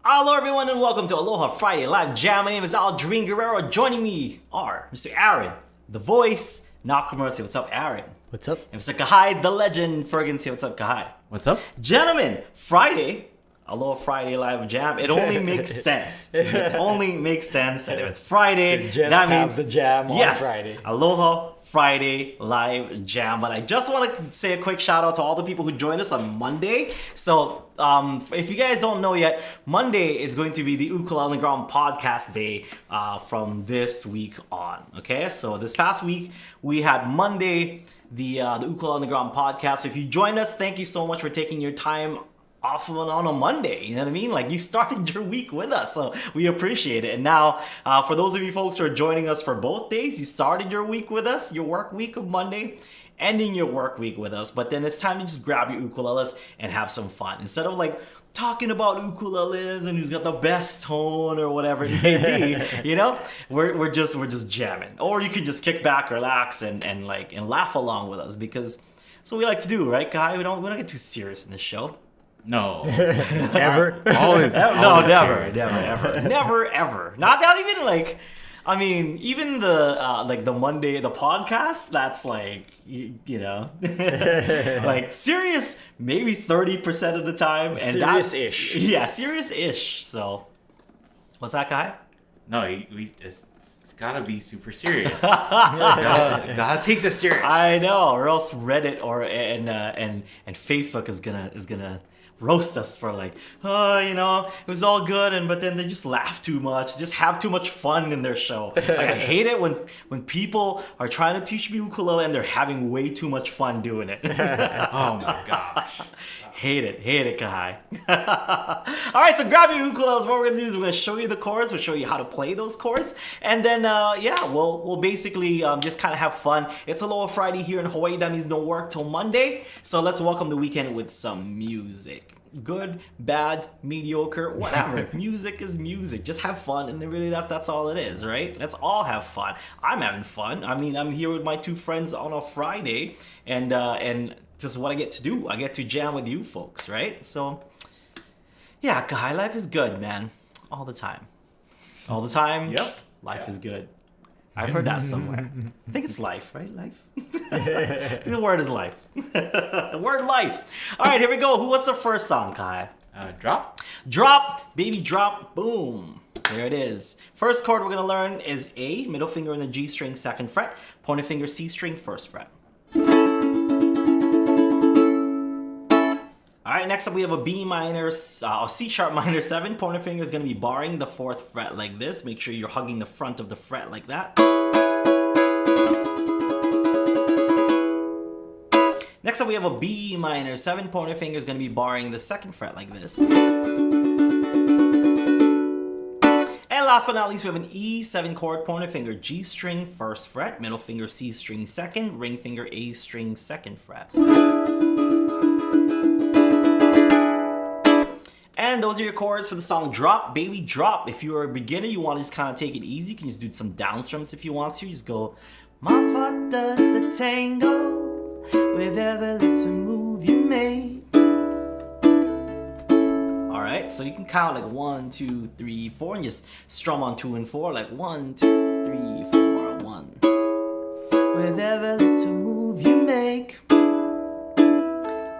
Hello everyone and welcome to Aloha Friday Live Jam. My name is Aldrin Guerrero. Joining me are Mr. Aaron, the voice, Nakamura. Say what's up, Aaron. What's up? And Mr. Kahai, the legend. Fergan, say what's up, Kahai. What's up? Gentlemen, Friday, Aloha Friday Live Jam. It only makes sense. It only makes sense. And if it's Friday, that means the jam on Friday. Aloha Friday Live Jam. But I just want to say a quick shout out to all the people who joined us on Monday. So if you guys don't know yet, Monday is going to be the Ukulele on the Ground podcast day from this week on. Okay, so this past week we had Monday, the Ukulele on the Ground podcast. So if you joined us, thank you so much for taking your time off on a Monday, you know what I mean? Like, you started your week with us, so we appreciate it. And now, for those of you folks who are joining us for both days, you started your week with us, your work week of Monday, ending your work week with us, but then it's time to just grab your ukuleles and have some fun. Instead of like talking about ukuleles and who's got the best tone or whatever it may be, you know, we're just jamming. Or you can just kick back, relax, and laugh along with us, because that's what we like to do, right, Guy? We don't get too serious in this show. No. Ever? Always. No, never, serious. ever. Not even like, I mean, even the like the Monday, the podcast, that's like, you know, like serious maybe 30% of the time. And Serious-ish. Yeah, serious-ish. So, what's that, Guy? No, it's gotta be super serious. gotta take this serious. I know, or else Reddit and Facebook is gonna roast us for like, oh, you know, it was all good, but then they just laugh too much, just have too much fun in their show. Like, I hate it when people are trying to teach me ukulele and they're having way too much fun doing it. Oh my gosh. Hate it, Kahai. All right, so grab your ukuleles. What we're gonna do is we're gonna show you the chords. We'll show you how to play those chords, and then we'll basically just kind of have fun. It's Aloha Friday here in Hawaii. That means no work till Monday. So let's welcome the weekend with some music. Good, bad, mediocre, whatever. Music is music. Just have fun, and really that's all it is, right? Let's all have fun. I'm having fun. I mean, I'm here with my two friends on a Friday, and this is what I get to do. I get to jam with you folks, right? So, yeah, Kahai, life is good, man. All the time. All the time, Yep. Life is good. I've heard that somewhere. I think it's life, right? Life? I think the word is life. The word life. All right, here we go. What's the first song, Kahai? Drop. Drop, baby, drop, boom. There it is. First chord we're going to learn is A, middle finger in the G string, 2nd fret, pointer finger, C string, 1st fret. All right, next up we have a B minor, C sharp minor 7. Pointer finger is going to be barring the 4th fret like this. Make sure you're hugging the front of the fret like that. Next up we have a B minor 7. Pointer finger is going to be barring the 2nd fret like this. And last but not least, we have an E7 chord, pointer finger G string, 1st fret, middle finger C string 2nd, ring finger A string, 2nd fret. And those are your chords for the song Drop, Baby, Drop. If you're a beginner, you want to just kind of take it easy, you can just do some down strums if you want to. Just go, my heart does the tango with every little move you make. Alright, so you can count like 1, 2, 3, 4, and just strum on 2 and 4, like 1, 2, 3, 4, 1. With every little move you make,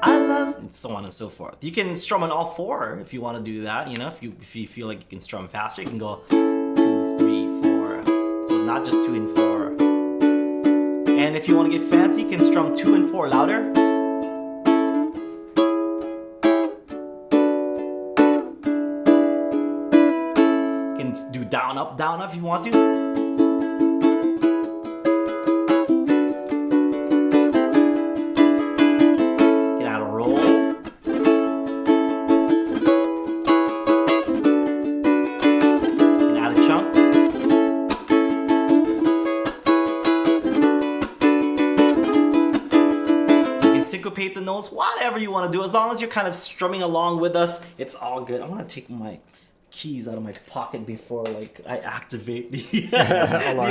I love, and so on and so forth. You can strum on all 4 if you want to do that. You know, if you feel like you can strum faster, you can go 2, 3, 4. So not just 2 and 4. And if you want to get fancy, you can strum 2 and 4 louder. You can do down up if you want to. Syncopate the notes, whatever you want to do, as long as you're kind of strumming along with us, it's all good. I'm gonna take my keys out of my pocket before like I activate the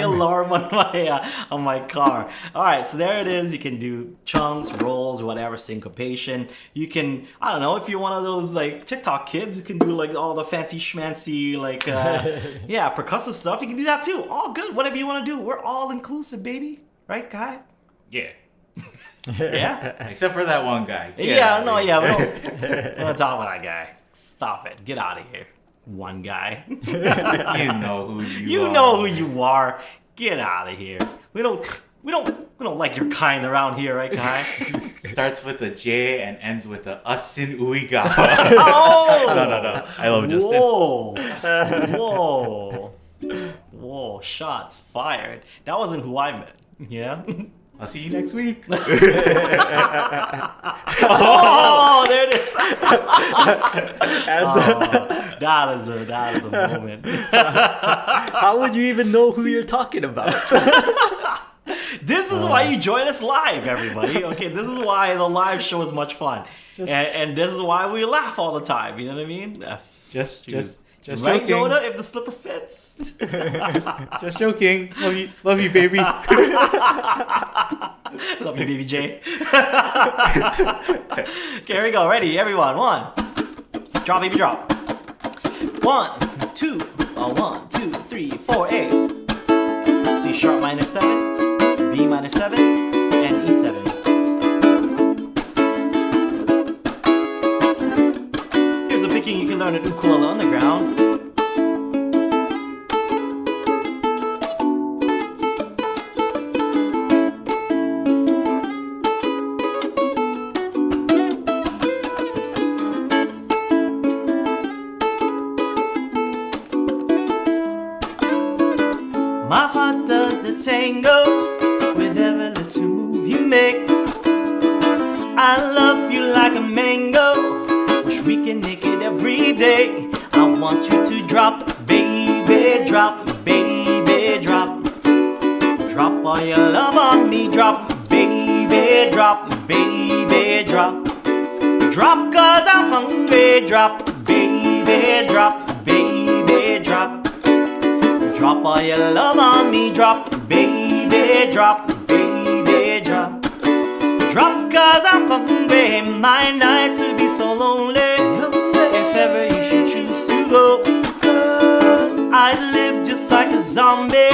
alarm on my car. All right, so there it is. You can do chunks, rolls, whatever, syncopation. You can, I don't know, if you're one of those like TikTok kids, you can do like all the fancy schmancy like percussive stuff. You can do that too. All good. Whatever you want to do. We're all inclusive, baby. Right, Kai? Yeah. Yeah. Except for that one guy. We don't talk about that guy. Stop it. Get out of here. One guy. You know who you are. You know who you are. Get out of here. We don't like your kind around here, right, Kai? Starts with a J and ends with a Austin Uiga. Oh! No. I love Justin. Whoa. Shots fired. That wasn't who I meant. Yeah? I'll see you next week. Oh, there it is. That is a moment. How would you even know who you're talking about? This is why you join us live, everybody. Okay, this is why the live show is much fun, and this is why we laugh all the time. You know what I mean? Just right, joking. Yoda, if the slipper fits. Just joking. Love you, baby. Love you, baby J. Okay, here we go. Ready, everyone. One. Drop, baby, drop. 1, 2, 1, 2, 3, 4, A. C sharp minor 7, B minor 7, and E7. Here's a picking you can learn at Ukulele on the ground. My heart does the tango with every little move you make. I love you like a mango. Wish we can make it every day. I want you to drop, baby, drop, baby, drop. Drop all your love on me, drop, baby, drop, baby, drop. Drop 'cause I'm hungry, drop, baby, drop, baby, drop. Drop all your love on me, drop, baby, drop, baby, drop. Drop 'cause I'm hungry, my nights would be so lonely. If ever you should choose to go, I'd live just like a zombie,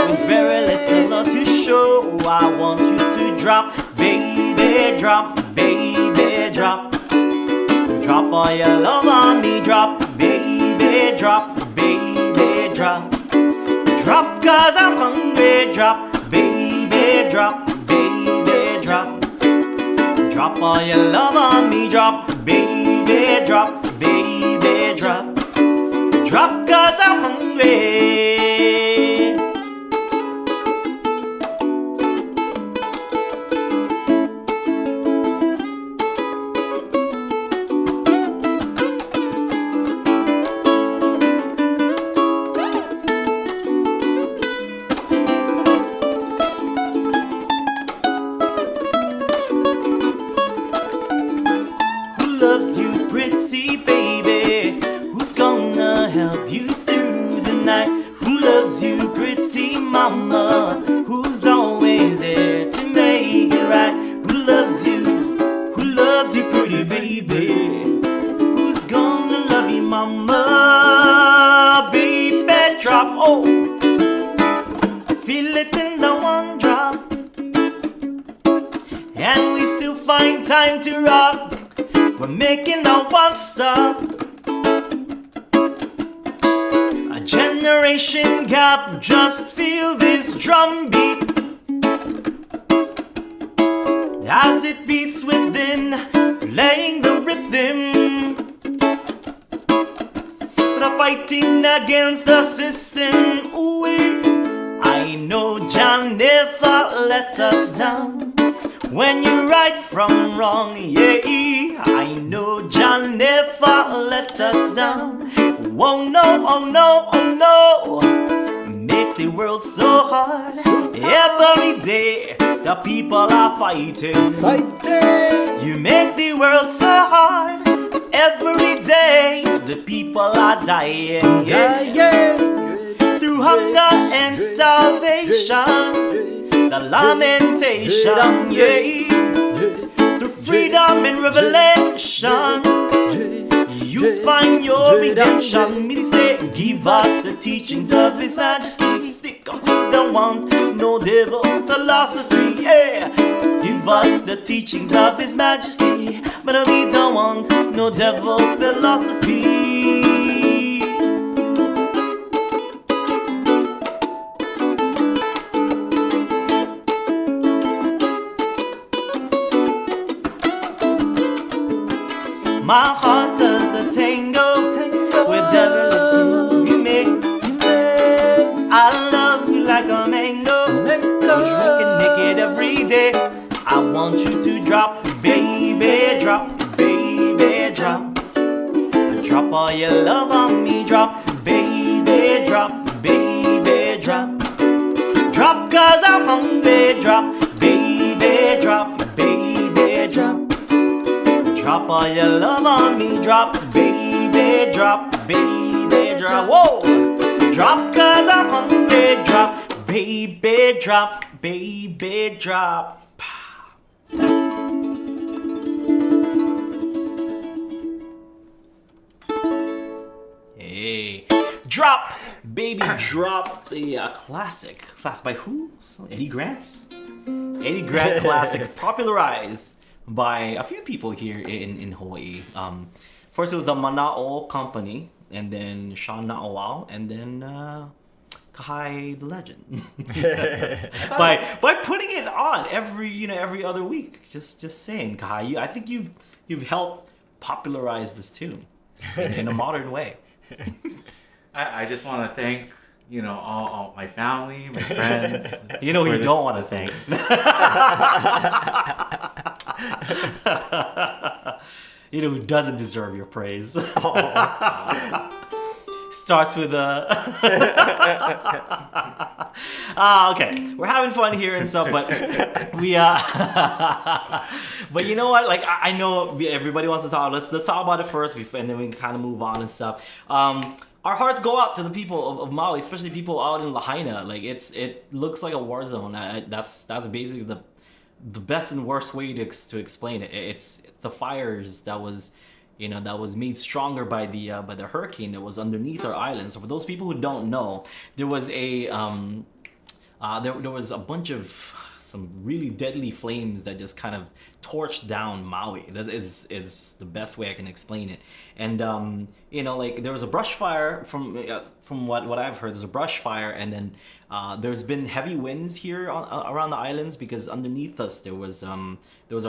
with very little love to show. I want you to drop, baby, drop, baby, drop. Drop all your love on me, drop, baby, drop, baby, drop. Drop 'cause I'm hungry, drop, baby, drop, baby, drop. Drop all your love on me, drop, baby, drop, baby, drop. Drop 'cause I'm hungry. Loves you, pretty baby? Who's gonna help you through the night? Who loves you, pretty mama? Who's always there to make it right? Who loves you? Who loves you, pretty baby? Who's gonna love you, mama? Baby, drop, oh, feel it in the one drop, and we still find time to rock. We're making a one stop. A generation gap, just feel this drum beat as it beats within, playing the rhythm. But I'm fighting against the system. Ooh, I know John never let us down. When you're right from wrong, yeah, I know John never let us down. Oh no, oh no, oh no. Make the world so hard. Every day the people are fighting. You make the world so hard. Every day the people are dying, yeah. Through hunger and starvation, the lamentation, yeah. Through freedom and revelation, you find your redemption. Me say, give us the teachings of His Majesty. Stick up, we don't want no devil philosophy, yeah. Give us the teachings of His Majesty, but we don't want no devil philosophy. My heart does the tango with every little move you make. I love you like a mango. You're drinking naked every day. I want you to drop, baby, drop, baby, drop. Drop all your love on me, drop, baby, drop, baby, drop. Drop 'cause I'm hungry, drop, baby, drop, baby, drop. Drop all your love on me, drop, baby, drop, baby, drop. Whoa! Drop 'cause I'm hungry, drop, baby, drop, baby, drop. Hey, drop, baby, drop. A classic. Classic by who? Eddie Grant's? Eddie Grant classic, popularized by a few people here in Hawaii. First it was the Mana'o Company, and then Sean Na'oau, and then Kahai the Legend. by putting it on every other week. Just saying, Kahai, I think you've helped popularize this tune in a modern way. I just want to thank all my family, my friends. You know who you don't want to thank. You know who doesn't deserve your praise. Starts with a. Okay, we're having fun here and stuff, but we but you know what? Like I know everybody wants to talk. Let's talk about it first, and then we can kind of move on and stuff. Our hearts go out to the people of Maui, especially people out in Lahaina. Like it looks like a war zone. That's basically the best and worst way to explain it. It's the fires that was made stronger by the hurricane that was underneath our island. So for those people who don't know, there was a there was a bunch of some really deadly flames that just kind of torched down Maui. That is the best way I can explain it. And like there was a brush fire from what I've heard. There's a brush fire, and then there's been heavy winds here around the islands because underneath us there was a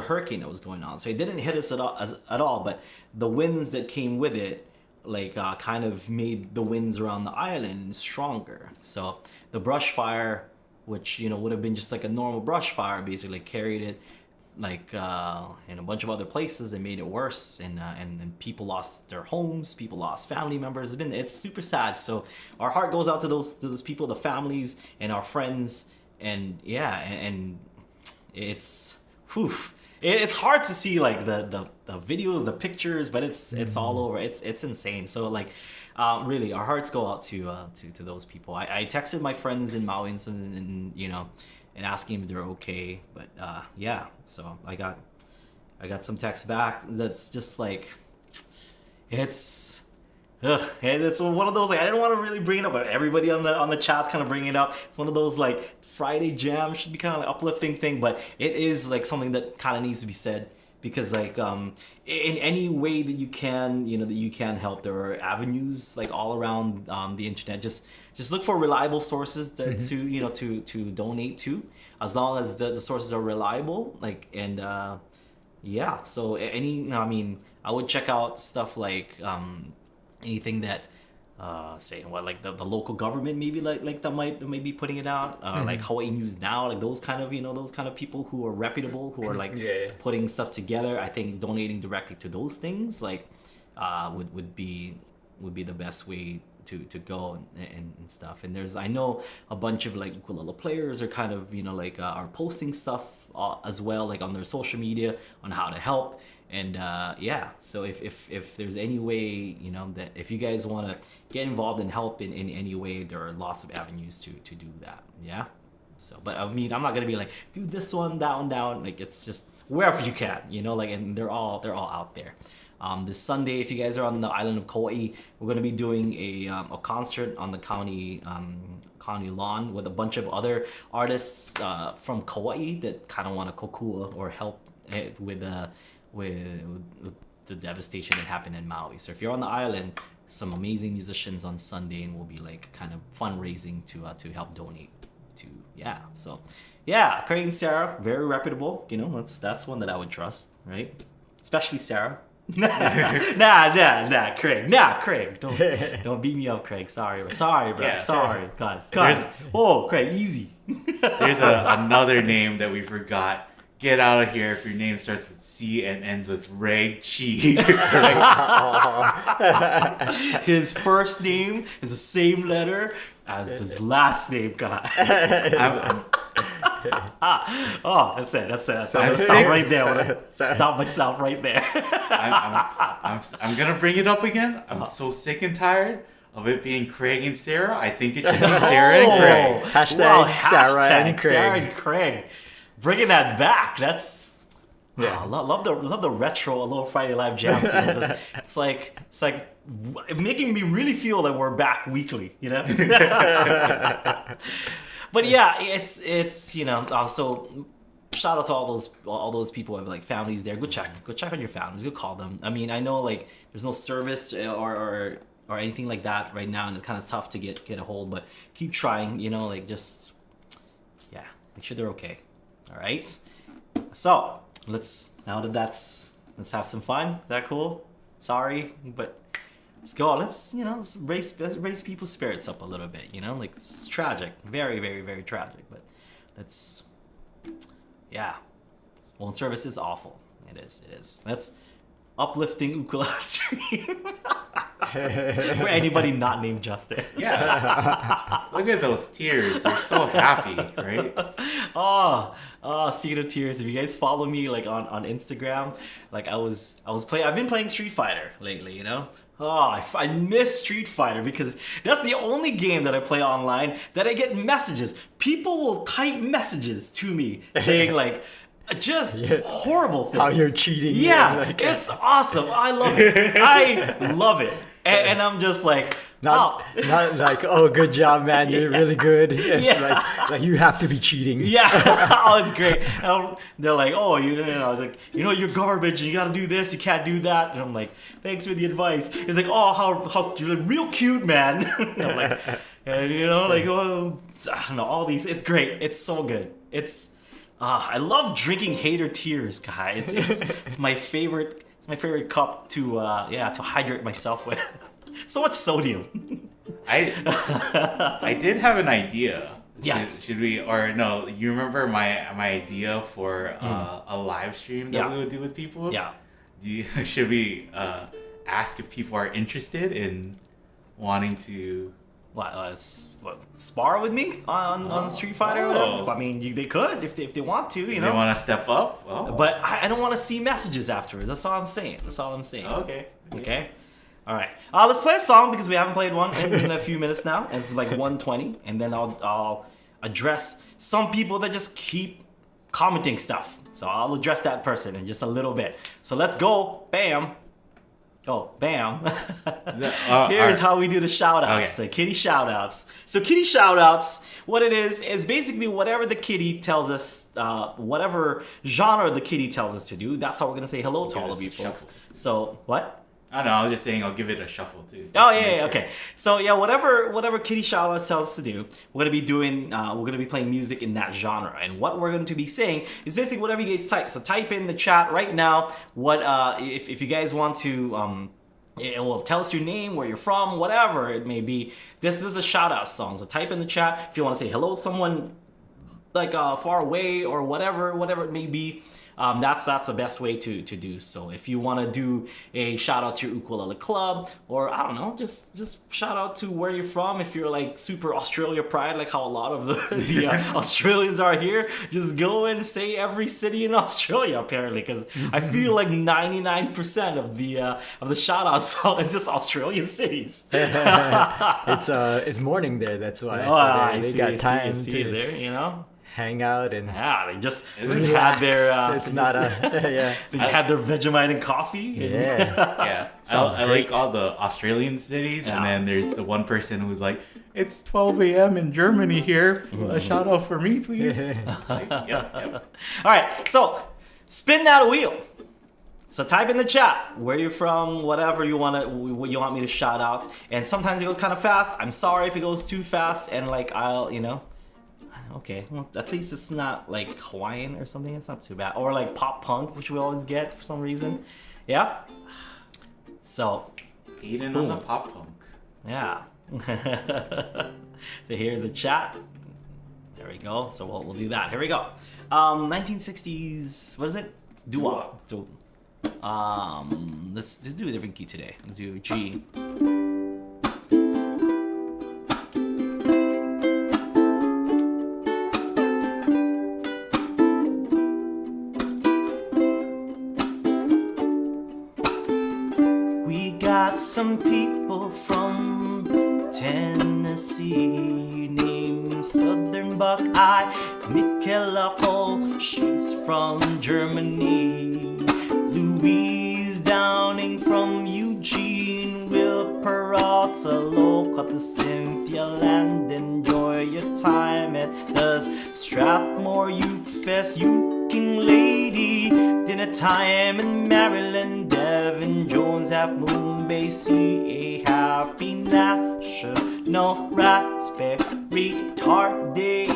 hurricane that was going on. So it didn't hit us at all, but the winds that came with it kind of made the winds around the island stronger. So the brush fire, which would have been just like a normal brush fire, basically carried it in a bunch of other places and made it worse, and people lost their homes, people lost family members. It's super sad. So our heart goes out to those people, the families and our friends, and and it's it's hard to see like the videos, the pictures, but it's all over. It's insane. So really, our hearts go out to those people. I texted my friends in Maui and asking if they're okay. But so I got some text back that's just like it's one of those I didn't want to really bring it up, but everybody on the chat's kind of bringing it up. It's one of those Friday jam should be kind of an uplifting thing, but it is something that kind of needs to be said. Because in any way that you can help, there are avenues all around the internet. Just look for reliable sources to donate to, as long as the sources are reliable. So I would check out stuff anything that the local government maybe that might be putting it out, like Hawaii News Now, those kind of people who are reputable, who are putting stuff together. I think donating directly to those things would be the best way to go and stuff. And I know a bunch of ukulele players are kind of are posting stuff as well on their social media on how to help. And yeah, so if there's any way, that if you guys want to get involved and help in any way, there are lots of avenues to do that. Yeah. So, but I mean, I'm not gonna be like, do this one, that one, down. Like, it's just wherever you can, like, and they're all out there. This Sunday, if you guys are on the island of Kauai, we're gonna be doing a concert on the county lawn with a bunch of other artists from Kauai that kind of want to kokua or help with the devastation that happened in Maui. So if you're on the island, some amazing musicians on Sunday, and we'll be like kind of fundraising to help donate to So Craig and Sarah, very reputable. That's one that I would trust, right? Especially Sarah. nah, Craig. Don't beat me up, Craig. Sorry, bro. Yeah. Sorry, guys. Oh, Craig, easy. There's another name that we forgot. Get out of here if your name starts with C and ends with Reg Chi. His first name is the same letter as his last name, guy. That's it. Stop right there. Stop myself right there. I'm gonna bring it up again. I'm so sick and tired of it being Craig and Sarah. I think it should be Sarah and Craig. Hashtag Sarah and Craig. Bringing that back. That's love the retro Aloha Friday Live Jam feels. It's like making me really feel that we're back weekly. But yeah, it's so shout out to all those people who have like families there. Go check on your families. Go call them. I mean, I know like there's no service or anything like that right now, and it's kind of tough to get a hold. But keep trying. Just make sure they're okay. All right. So let's have some fun. Is that cool? Sorry, but let's go. Let's raise people's spirits up a little bit. It's tragic, very, very, very tragic. But phone service is awful. It is. That's uplifting ukulele stream for anybody not named Justin. Yeah. Look at those tears. They're so happy, right? Speaking of tears, if you guys follow me like on Instagram, like I've been playing Street Fighter lately, I miss Street Fighter because that's the only game that I play online that I get messages. People will type messages to me saying like just horrible things. How you're cheating. Yeah, it's awesome. I love it. And I'm just like, not like, oh, good job, man. You're really good. It's like you have to be cheating. Yeah. It's great. They're like, oh, you're garbage. You got to do this. You can't do that. And I'm like, thanks for the advice. It's like, oh, how you're real cute, man. And I'm like, and I don't know, all these. It's great. It's so good. I love drinking hater tears, guy. It's my favorite. It's my favorite cup to hydrate myself with. So much sodium. I did have an idea. Yes. Should we or no? You remember my idea for a live stream that we would do with people? Yeah. Should we ask if people are interested in wanting to? Spar with me on Street Fighter? Or whatever? I mean, they could if they want to, They want to step up? Oh. But I don't want to see messages afterwards. That's all I'm saying. Okay. All right. Let's play a song because we haven't played one in a few minutes now. And it's like 1:20, and then I'll address some people that just keep commenting stuff. So I'll address that person in just a little bit. So let's go. Bam. Oh, bam. Here's how we do the shout-outs, the kitty shout-outs. So kitty shout-outs, what it is basically whatever the kitty tells us, whatever genre the kitty tells us to do, that's how we're going to say hello to all of you folks. Shuffle. So, what? I don't know, I was just saying I'll give it a shuffle too. Okay. So whatever kitty shout-outs tells us to do, we're gonna be playing music in that genre. And what we're going to be saying is basically whatever you guys type. So type in the chat right now what if you guys want to it will tell us your name, where you're from, whatever it may be. This is a shout-out song. So type in the chat if you want to say hello to someone like far away or whatever it may be. that's the best way to do so. If you want to do a shout out to your ukulele club, or I don't know, just shout out to where you're from. If you're like super Australia pride, like how a lot of the Australians are here, just go and say every city in Australia apparently, because I feel like 99% of the shout out song is just Australian cities. It's morning there, that's why. Oh, They got time I see to there, you know. hang out and Yeah, they just relax. had their It's not a yeah. they just had their Vegemite and coffee. Yeah. Yeah, Sounds I great. like all the Australian cities, Yeah. and then there's the one person who's like, "It's 12 a.m. in Germany here. A shout out for me, please." Like, yep. All right, so spin that wheel. So type in the chat where you're from, whatever you want me to shout out. And sometimes it goes kind of fast. I'm sorry if it goes too fast, and like okay, well, at least it's not like Hawaiian or something. It's not too bad. Or like pop punk, which we always get for some reason. Yeah. So Aiden on the pop punk. yeah. So here's the chat. There we go. So we'll do that. Here we go. 1960s. What is it? Doo-wop. So, let's do a different key today. Let's do G. We got some people from Tennessee named Southern Buckeye Michaela Cole. She's from Germany. Louise Downing from Eugene. Will Peralta local to Cynthia Land. Enjoy your time at the Strathmore Uke Fest. Uking Lady. Dinner time in Maryland. Devin Jones, Half Moon Bay, CA. Happy National Raspberry Tart Day.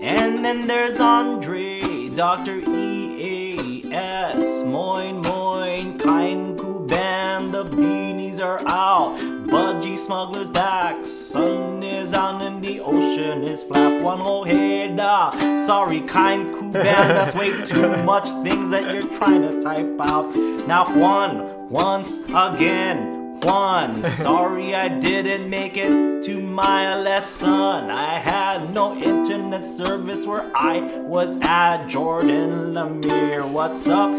And then there's Andre, Dr. EAS, Moin Moin, Kind Kuban, the beanies are out, Budgie Smuggler's back, sun is out and the ocean is flat, one whole head, sorry Kind Kuban, that's way too much things that you're trying to type out. Now Juan, once again, Juan, sorry I didn't make it to my lesson. I had no internet service where I was at. Jordan Lemire, what's up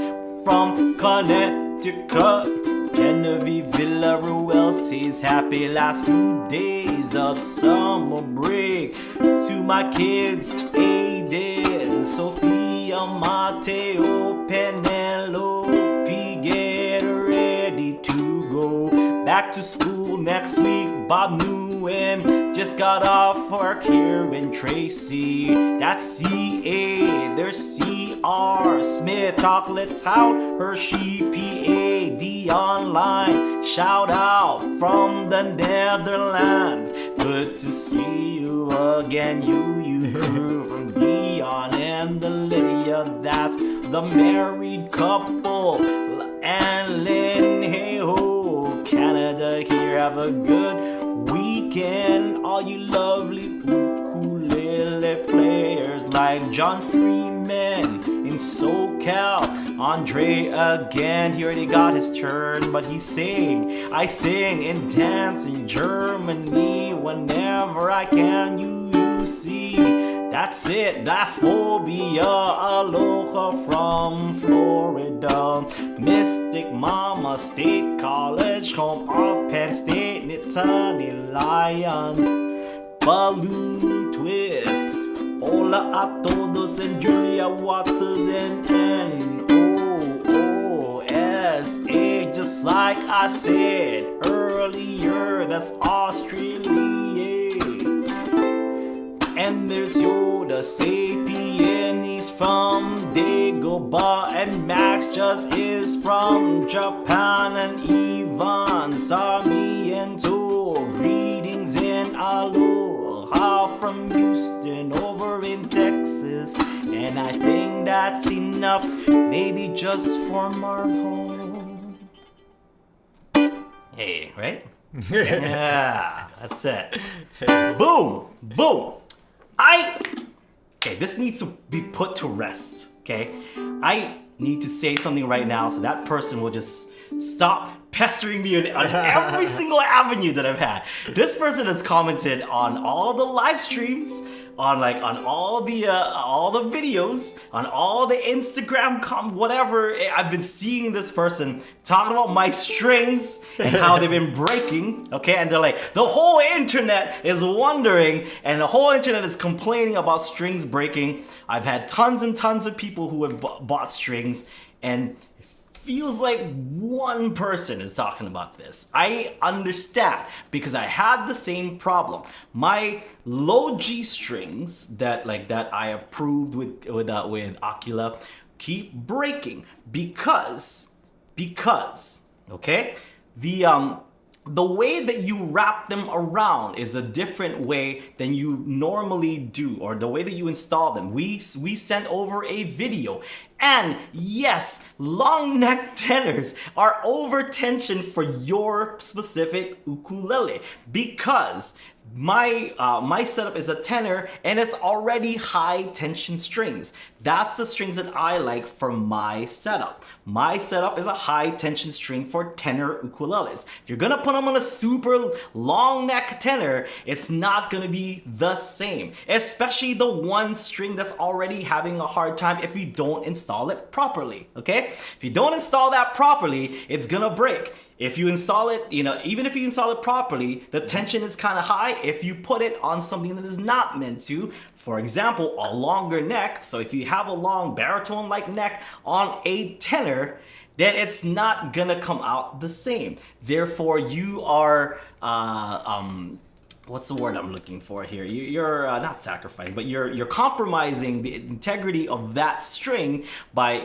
from Connecticut? Genevieve Villaruel says happy last few days of summer break. To my kids, Aiden, Sophia, Mateo, Penelope, get ready to go back to school next week. Bob Nguyen just got off work here in Tracy. That's CA, there's CR Smith, Chocolate Tout, Hershey, PA, D Online. Shout out from the Netherlands. Good to see you again, you crew from Dion and the Lydia. That's the married couple. And Lynn, hey ho, Canada here, have a good weekend. All you lovely ukulele players like John Freeman in SoCal. Andre again, he already got his turn, but he sang. I sing and dance in Germany whenever I can, you see. That's it, that's Phobia, Aloha from Florida. Mystic Mama State College, home of Penn State, Nittany Lions. Balloon Twist, hola a todos, and Julia Waters and NOOSA. Just like I said earlier, that's Australia. And there's Yoda Sapien, he's from Dagobah, and Max just is from Japan, and Ivan Sarmiento, greetings in Aloha from Houston over in Texas. And I think that's enough, maybe just for Marho. Hey, right? Yeah, that's it. Boom, boom. Okay, this needs to be put to rest. okay? I need to say something right now so that person will just stop pestering me on every single avenue that I've had. This person has commented on all the live streams, on all the videos, on all the Instagram whatever. I've been seeing this person talking about my strings and how they've been breaking, okay? And they're like, the whole internet is wondering, and the whole internet is complaining about strings breaking. I've had tons and tons of people who have bought strings, and feels like one person is talking about this. I understand because I had the same problem. My low G strings that I approved with Aquila keep breaking because okay, the way that you wrap them around is a different way than you normally do, or the way that you install them. We sent over a video, and yes, long neck tenors are over tension for your specific ukulele because my setup is a tenor and it's already high tension strings. That's the strings that I like for my setup. My setup is a high tension string for tenor ukuleles. If you're gonna put them on a super long neck tenor, it's not gonna be the same, especially the one string that's already having a hard time if you don't install it properly, okay? If you don't install that properly, it's gonna break. If you install it, even if you install it properly, the tension is kind of high if you put it on something that is not meant to. For example, a longer neck. So if you have a long baritone-like neck on a tenor, then it's not gonna come out the same. Therefore, you are, what's the word I'm looking for here? You're not sacrificing, but you're compromising the integrity of that string by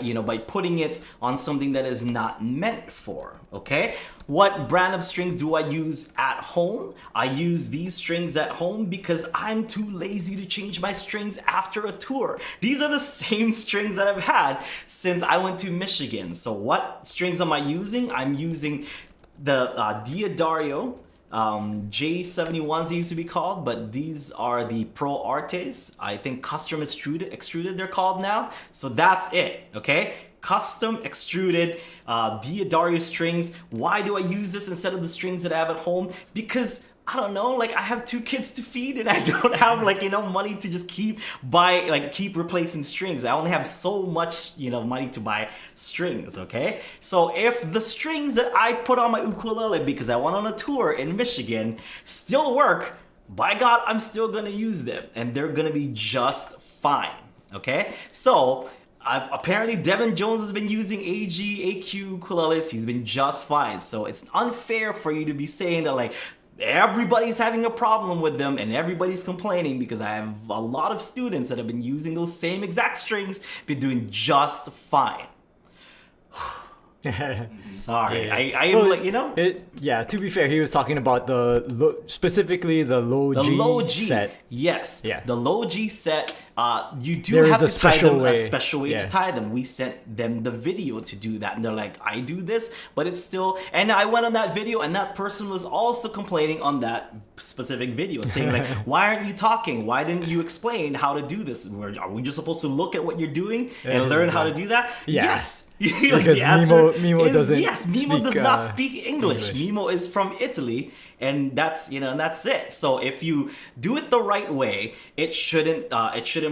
putting it on something that is not meant for, okay? What brand of strings do I use at home? I use these strings at home because I'm too lazy to change my strings after a tour. These are the same strings that I've had since I went to Michigan. So what strings am I using? I'm using the Diodario J71s they used to be called, but these are the Pro Artes. I think custom extruded they're called now. So that's it, okay? Custom extruded Diodario strings. Why do I use this instead of the strings that I have at home? Because I don't know, I have 2 kids to feed and I don't have enough money to just keep replacing strings. I only have so much, money to buy strings, okay? So if the strings that I put on my ukulele because I went on a tour in Michigan still work, by God, I'm still gonna use them and they're gonna be just fine, okay? So apparently Devin Jones has been using AQ ukuleles. He's been just fine. So it's unfair for you to be saying that everybody's having a problem with them and everybody's complaining, because I have a lot of students that have been using those same exact strings, been doing just fine. Sorry, yeah. To be fair, he was talking about specifically the low G set. Yes. Yeah. The low G set. You do There have is to tie them way. a special way Yeah. to tie them. We sent them the video to do that, and they're like, "I do this, but it's still." And I went on that video, and that person was also complaining on that specific video, saying "Why aren't you talking? Why didn't you explain how to do this? Are we just supposed to look at what you're doing and learn how to do that?" Yeah. Yes. Because the answer Mimo is doesn't yes. Mimo speak, does not speak English. English. Mimo is from Italy, and that's it. So if you do it the right way, it shouldn't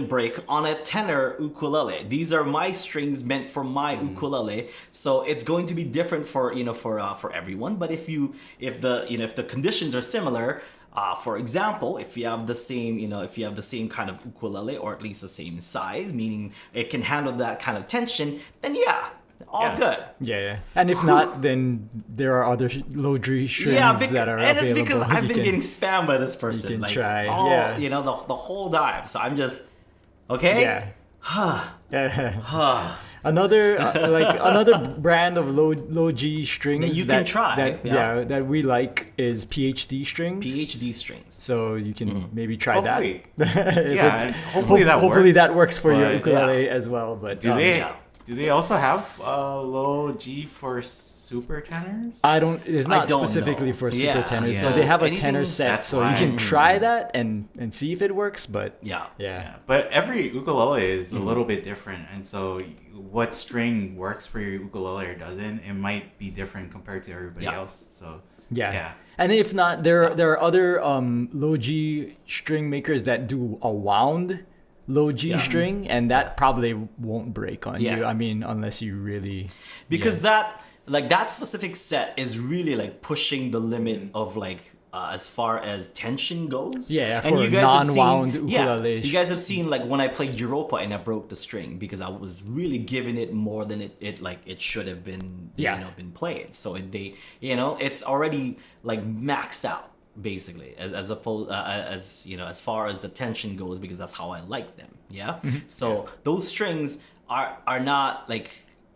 break on a tenor ukulele. These are my strings meant for my ukulele, so it's going to be different for everyone. But if the conditions are similar. For example, if you have the same kind of ukulele, or at least the same size, meaning it can handle that kind of tension, then all good. Yeah. And if not, then there are other low G strings that are and available. it's because I've been getting spammed by this person. You can try. The whole dive. So I'm just okay. Yeah. Another brand of low G strings that you can try. That we like is PhD strings. PhD strings. So you can maybe try Hopefully. that. And hopefully that works. Hopefully that works for your But, ukulele as well. But Do Do they also have low G for super tenors? It's not don't specifically know. for super Yeah, tenors, so but they have a anything- tenor set, that's so why. you can try that and see if it works. But Yeah. yeah. But every ukulele is a little bit different, and so what string works for your ukulele or doesn't, it might be different compared to everybody Yeah. else. So Yeah. And if not, there are other low G string makers that do a wound low G string, and that probably won't break on Yeah. you. I mean, unless you really Because that specific set is really like pushing the limit of like as far as tension goes. Yeah, and for you guys have non-wound seen, ukulele. you guys have seen like when I played Europa and I broke the string because I was really giving it more than it should have been been played. So it's already like maxed out basically as opposed as far as the tension goes, because that's how I like them. Yeah. So those strings are not like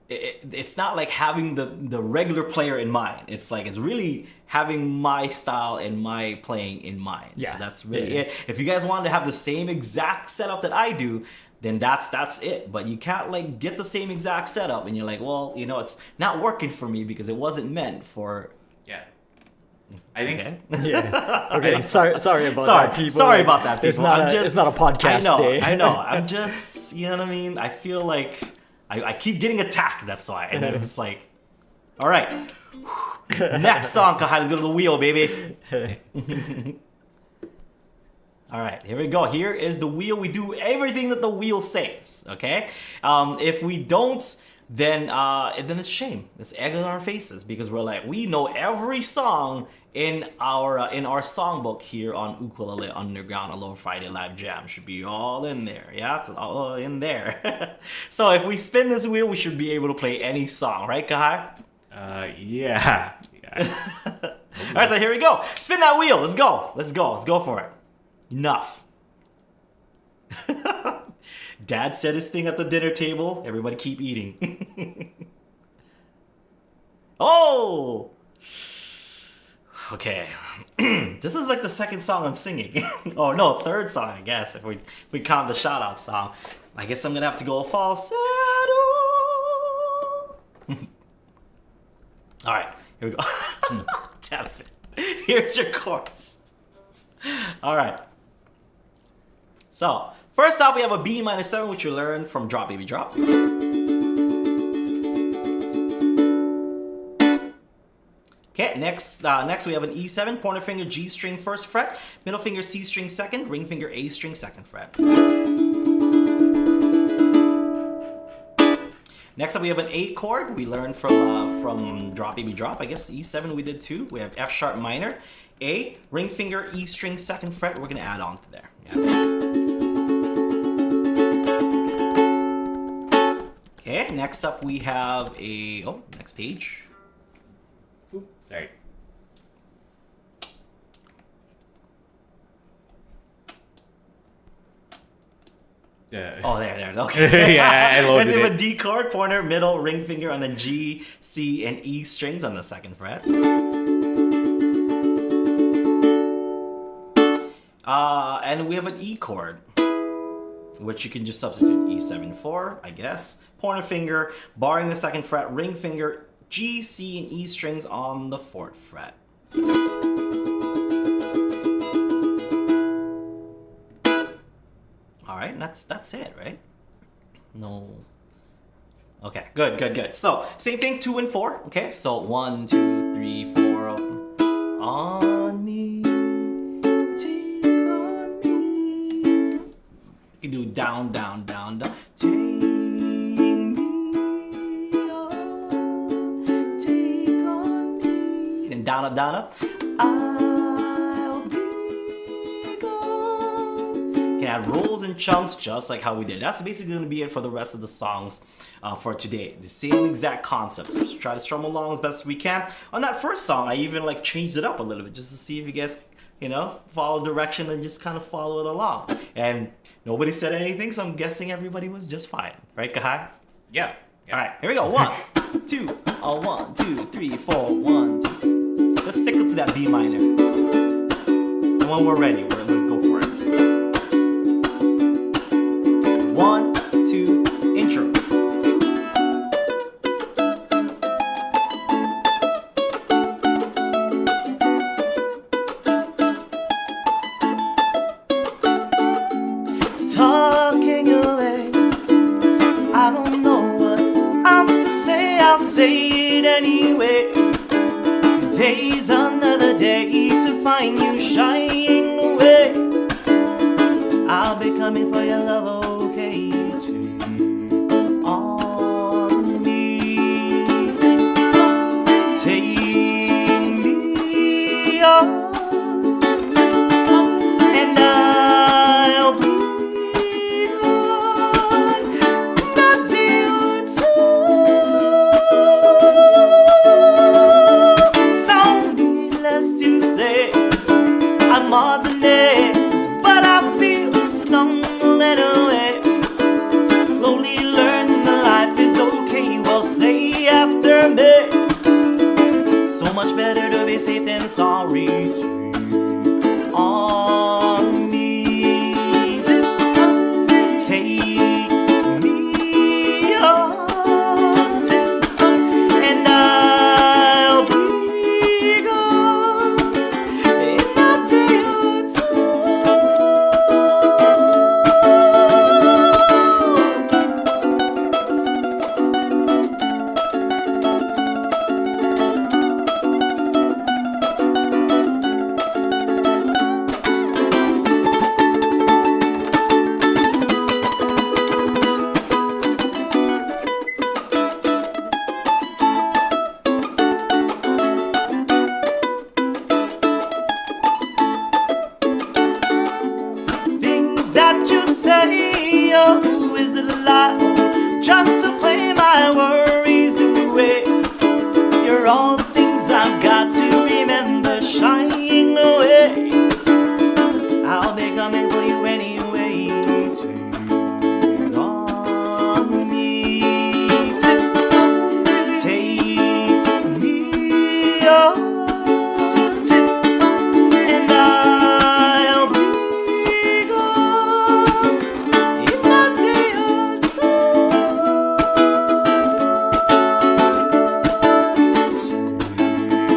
it's not like having the regular player in mind. It's like it's really having my style and my playing in mind. Yeah. So that's really it. If you guys wanted to have the same exact setup that I do, then that's it. But you can't like get the same exact setup and you're like, well, it's not working for me because it wasn't meant for. yeah, I think Okay. Yeah. Okay. Sorry about Sorry, that, people. sorry about that, It's people. not a podcast day. I know. I'm just, you know what I mean? I feel like I keep getting attacked, that's why. And then it's like, all right. Next song, Kahai, let's go to the wheel, baby. All right, here we go. Here is the wheel. We do everything that the wheel says, okay? If we don't, then it's shame. It's egg on our faces because we're like, we know every song in our songbook here on Ukulele Underground Aloha Friday Live Jam. Should be all in there, yeah? It's all in there. So if we spin this wheel, we should be able to play any song, right, Kahai? yeah. All right, so here we go. Spin that wheel. Let's go. Let's go for it. Enough. Dad said his thing at the dinner table. Everybody keep eating. Oh! Okay. This is like the second song I'm singing. Oh no, third song, I guess, if we count the shout out song. I guess I'm gonna have to go falsetto. Alright, here we go. Damn it. Here's your chords. Alright. So, first off, we have a B minor 7, which you learned from Drop Baby Drop. Okay, next we have an E7, pointer finger G string first fret, middle finger C string second, ring finger A string second fret. Next up, we have an A chord. We learned from Drop Baby Drop. I guess E7 we did too. We have F sharp minor, A, ring finger E string second fret. We're gonna add on to there. Yeah. Okay, next up we have next page. Oop, sorry. Oh, there. Okay. Yeah, I loaded Let's have a it. D chord, pointer, middle, ring finger on a G, C, and E strings on the second fret. And we have an E chord, which you can just substitute E7 for, I guess. Pointer finger, barring the second fret, ring finger, G, C, and E strings on the fourth fret. All right, that's it, right? No. Okay, good. So same thing, 2 and 4. Okay, so 1, 2, 3, 4. On me, take on me. You can do down. Take me on, take on me. And down up. I'll be gone. You can add rolls and chunks just like how we did. That's basically going to be it for the rest of the songs for today. The same exact concept. Just try to strum along as best we can. On that first song, I even like changed it up a little bit just to see if you guys, follow direction and just kind of follow it along. And nobody said anything, so I'm guessing everybody was just fine. Right, Kahai? Yeah. All right, here we go. 1, 2, 1, 2, 3, 4, 1, 2. Let's stick to that B minor. And when we're ready, we're gonna go for it. 1, 2, intro. to say, I'll say it anyway. Today's another day to find you shying away. I'll be coming for your love, okay? Take on me. Take me on. And I'll be gone in a day or two. Sound needless to say, I'm odds and ends, but I feel stumbling away. Slowly learning that life is okay. Well, say after me. So much better to be safe than sorry. Take on me. Take me on. And I'll be gone in a day or two. Things that you say, oh, is it a lie? Just to play my worries away. You're all the things I've got to remember shying away. I'll be coming for you anyway. Take on me. Take me on. And I'll be gone in a day or two.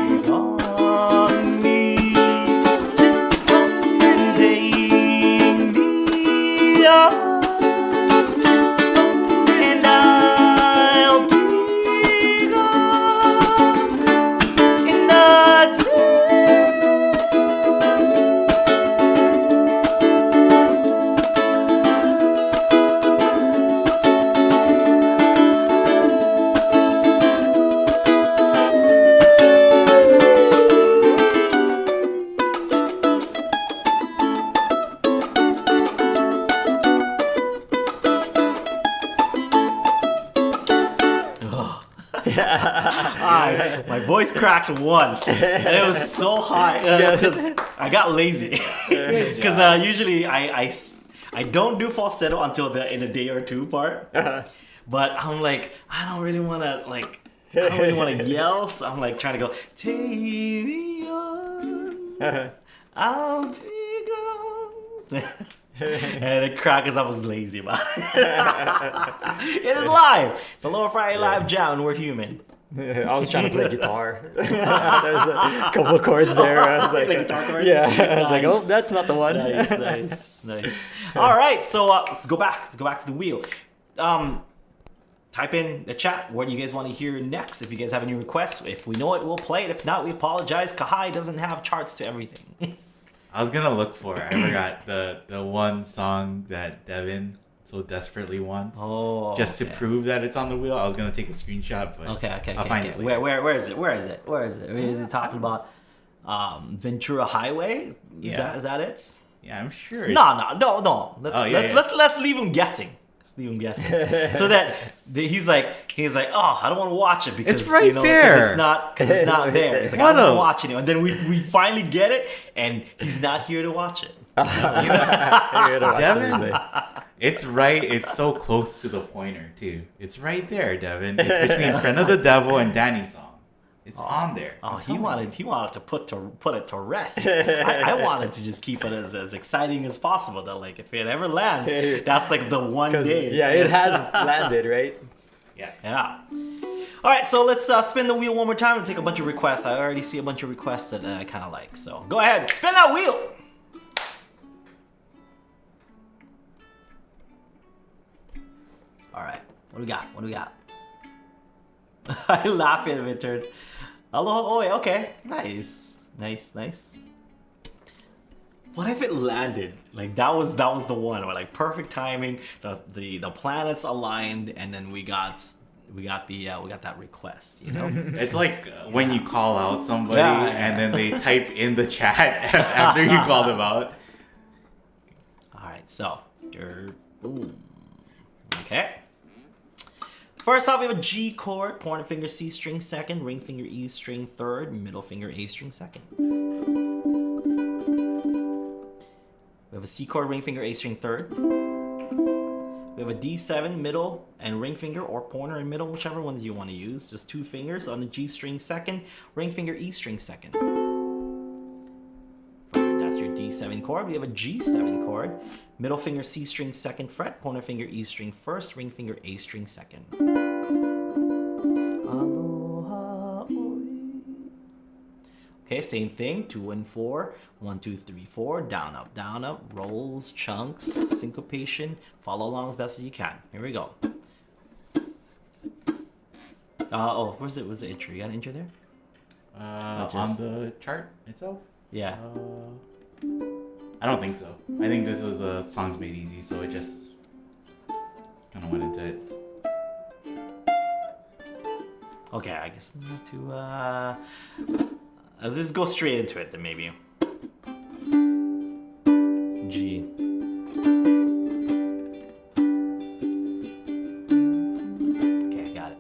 Take on me. Take me on. And I'll be gone in a day. My voice cracked once, and it was so hot because I got lazy. Because usually I don't do falsetto until the in a day or two part. But I'm like, I don't really want to yell, so I'm like trying to go, take me on, I'll be gone. And it cracked because I was lazy about it. It is live. It's a Aloha Friday live jam, and we're human. I was trying to play guitar. There's a couple of chords there. I was like, Play guitar chords? Yeah, I was like, oh, Nice. that's not the one. Nice. All right, so let's go back. Let's go back to the wheel. Type in the chat what you guys want to hear next. If you guys have any requests, if we know it, we'll play it. If not, we apologize. Kahai doesn't have charts to everything. I was gonna look for it. I forgot the one song that Devin so desperately wants. Oh, just okay. to prove that it's on the wheel. I was gonna take a screenshot, but I'll find it later. Where is it? Is he talking about Ventura Highway? Is that it? Yeah, I'm sure. No. Let's leave him guessing. So that he's like, oh, I don't want to watch it because It's right there. Because it's not there. He's like, I don't want to watch it. And then we finally get it, and he's not here to watch it. Devin, it's right. It's so close to the pointer too. It's right there, Devin. It's between "Friend of the Devil" and Danny's song. It's on there. Oh, he wanted to put it to rest. I wanted to just keep it as exciting as possible. That like if it ever lands, that's like the one day. Yeah, it has landed, right? Yeah. All right, so let's spin the wheel one more time and take a bunch of requests. I already see a bunch of requests that I kind of like. So go ahead, spin that wheel. All right, what do we got? I laugh at it turned. Aloha Oe, okay. Nice. Nice. What if it landed? Like that was the one where like perfect timing, the planets aligned, and then we got that request, you know? It's like when you call out somebody Yeah. and then they type in the chat after you call them out. Alright, so boom. Okay. First off, we have a G chord, pointer finger C string second, ring finger E string third, middle finger A string second. We have a C chord, ring finger A string third. We have a D7 middle and ring finger or pointer and middle, whichever ones you want to use. Just 2 fingers on the G string second, ring finger E string second. That's your D7 chord. We have a G7 chord, middle finger C string second fret, pointer finger E string first, ring finger A string second. Aloha Oe. Okay, same thing. 2 and 4. 1, 2, 3, 4. Down, up, rolls, chunks, syncopation. Follow along as best as you can. Here we go. Where's the intro? You got an intro there? On the chart itself? Yeah. I don't think so. I think this was a Songs Made Easy, so it just kind of went into it. Okay, I guess not too. Let's just go straight into it then, maybe. G. Okay, I got it.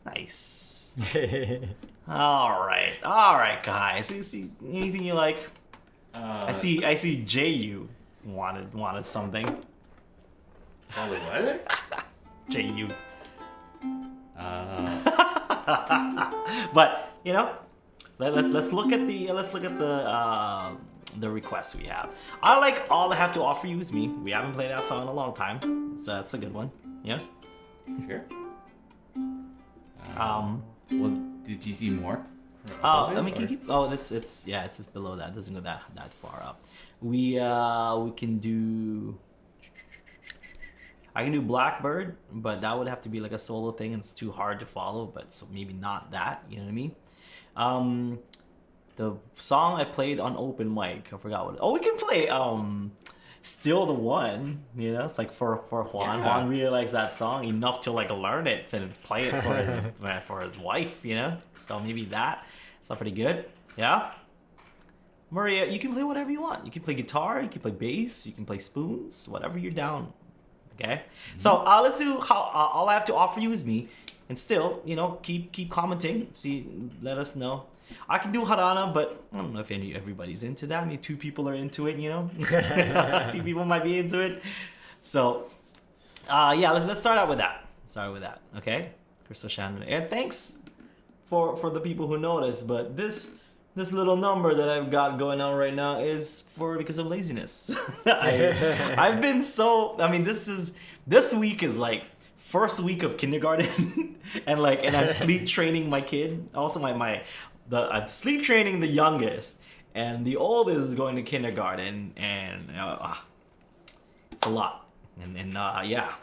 Nice. All right, guys. You see anything you like? I see. Ju wanted something. Oh, wait, what? Ju. But let's look at the requests we have. I like All I Have to Offer You Is Me. We haven't played that song in a long time, so that's a good one. Yeah. Sure. Did you see more? I mean, can you keep? Oh, it's just below that. It doesn't go that far up. We can do. I can do Blackbird, but that would have to be like a solo thing, and it's too hard to follow. But so maybe not that. You know what I mean? The song I played on open mic, I forgot what. Oh, we can play Still the One. You know, it's like for Juan. Yeah. Juan really likes that song enough to like learn it and play it for his for his wife. You know, so maybe that. It's not pretty good. Yeah. Maria, you can play whatever you want. You can play guitar, you can play bass, you can play spoons, whatever you're down. Okay. So let's do All I Have to Offer You Is Me, and still, keep commenting. Let us know. I can do Harana, but I don't know if everybody's into that. I mean, 2 people are into it. 2 people might be into it. So, let's start out with that. Okay. Crystal Shannon, and thanks for the people who notice, but this little number that I've got going on right now is because of laziness. I've been this week is like first week of kindergarten and I'm sleep training my kid. Also I'm sleep training the youngest, and the oldest is going to kindergarten, and it's a lot. And yeah.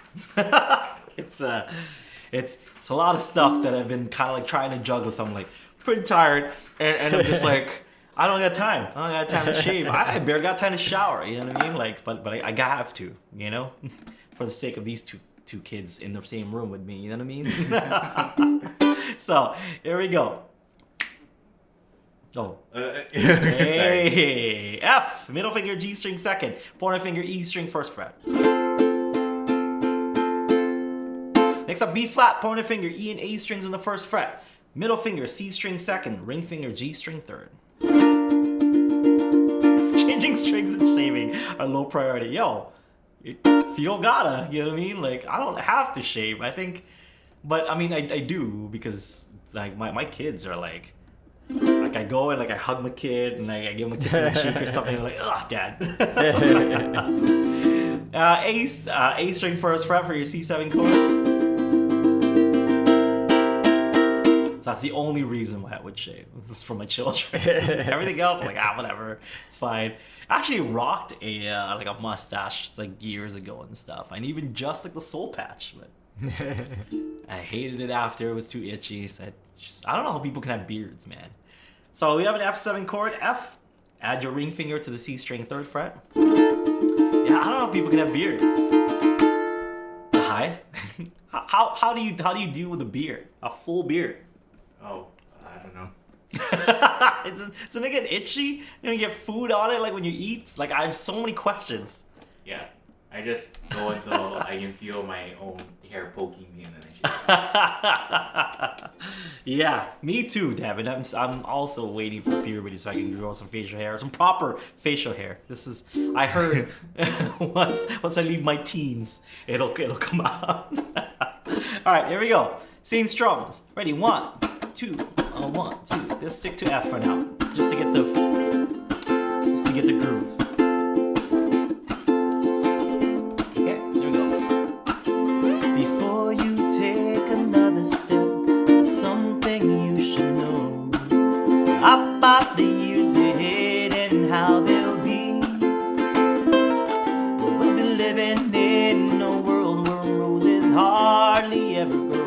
It's a lot of stuff that I've been kind of like trying to juggle, so I'm like pretty tired, and I'm just like, I don't got time. I don't got time to shave. I barely got time to shower. You know what I mean? But I have to, for the sake of these two kids in the same room with me. You know what I mean? So here we go. Oh. Hey, F, middle finger G string second, pointer finger E string first fret. Next up, B flat, pointer finger E and A strings on the first fret. Middle finger C string second, ring finger G string third. It's changing strings and shaving are low priority. Yo, if you don't gotta, you know what I mean? Like, I don't have to shave, I think. But I mean, I do, because like my kids are like I go and like I hug my kid and like I give him a kiss on the cheek or something. Like, ugh, Dad. A string first fret for your C7 chord. So that's the only reason why I would shave. This is for my children. Everything else, I'm like, whatever, it's fine. I actually rocked a mustache like years ago and stuff, and even just like the soul patch, but I hated it after. It was too itchy. So I don't know how people can have beards, man. So we have an F7 chord. F. Add your ring finger to the C string third fret. Yeah, I don't know if people can have beards. Hi. How do you deal with a beard? A full beard? Oh, I don't know. It's gonna get itchy. You're gonna get food on it, like when you eat. Like, I have so many questions. Yeah, I just go until I can feel my own hair poking me, and then I shave. Yeah, me too, Devin. I'm also waiting for puberty so I can grow some facial hair, some proper facial hair. This is, I heard, once I leave my teens, it'll come out. All right, here we go. Same strums. Ready? 1, 2, 1, 2. Let's stick to F for now, just to get the groove. Okay, here we go. Before you take another step, there's something you should know about the years ahead and how they'll be. We'll be living in a world where roses hardly ever grow.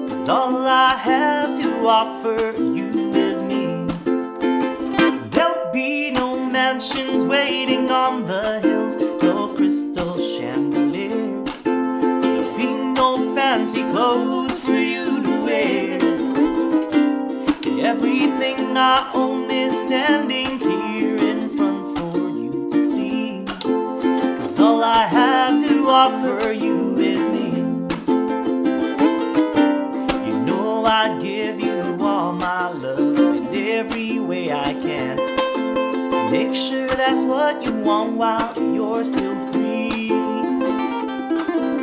'Cause all I have to offer you is me. There'll be no mansions waiting on the hills, no crystal chandeliers. There'll be no fancy clothes for you to wear. Everything I own is standing here in front for you to see. 'Cause all I have to offer you is me. You know I'd give you all my love in every way I can. Make sure that's what you want while you're still free.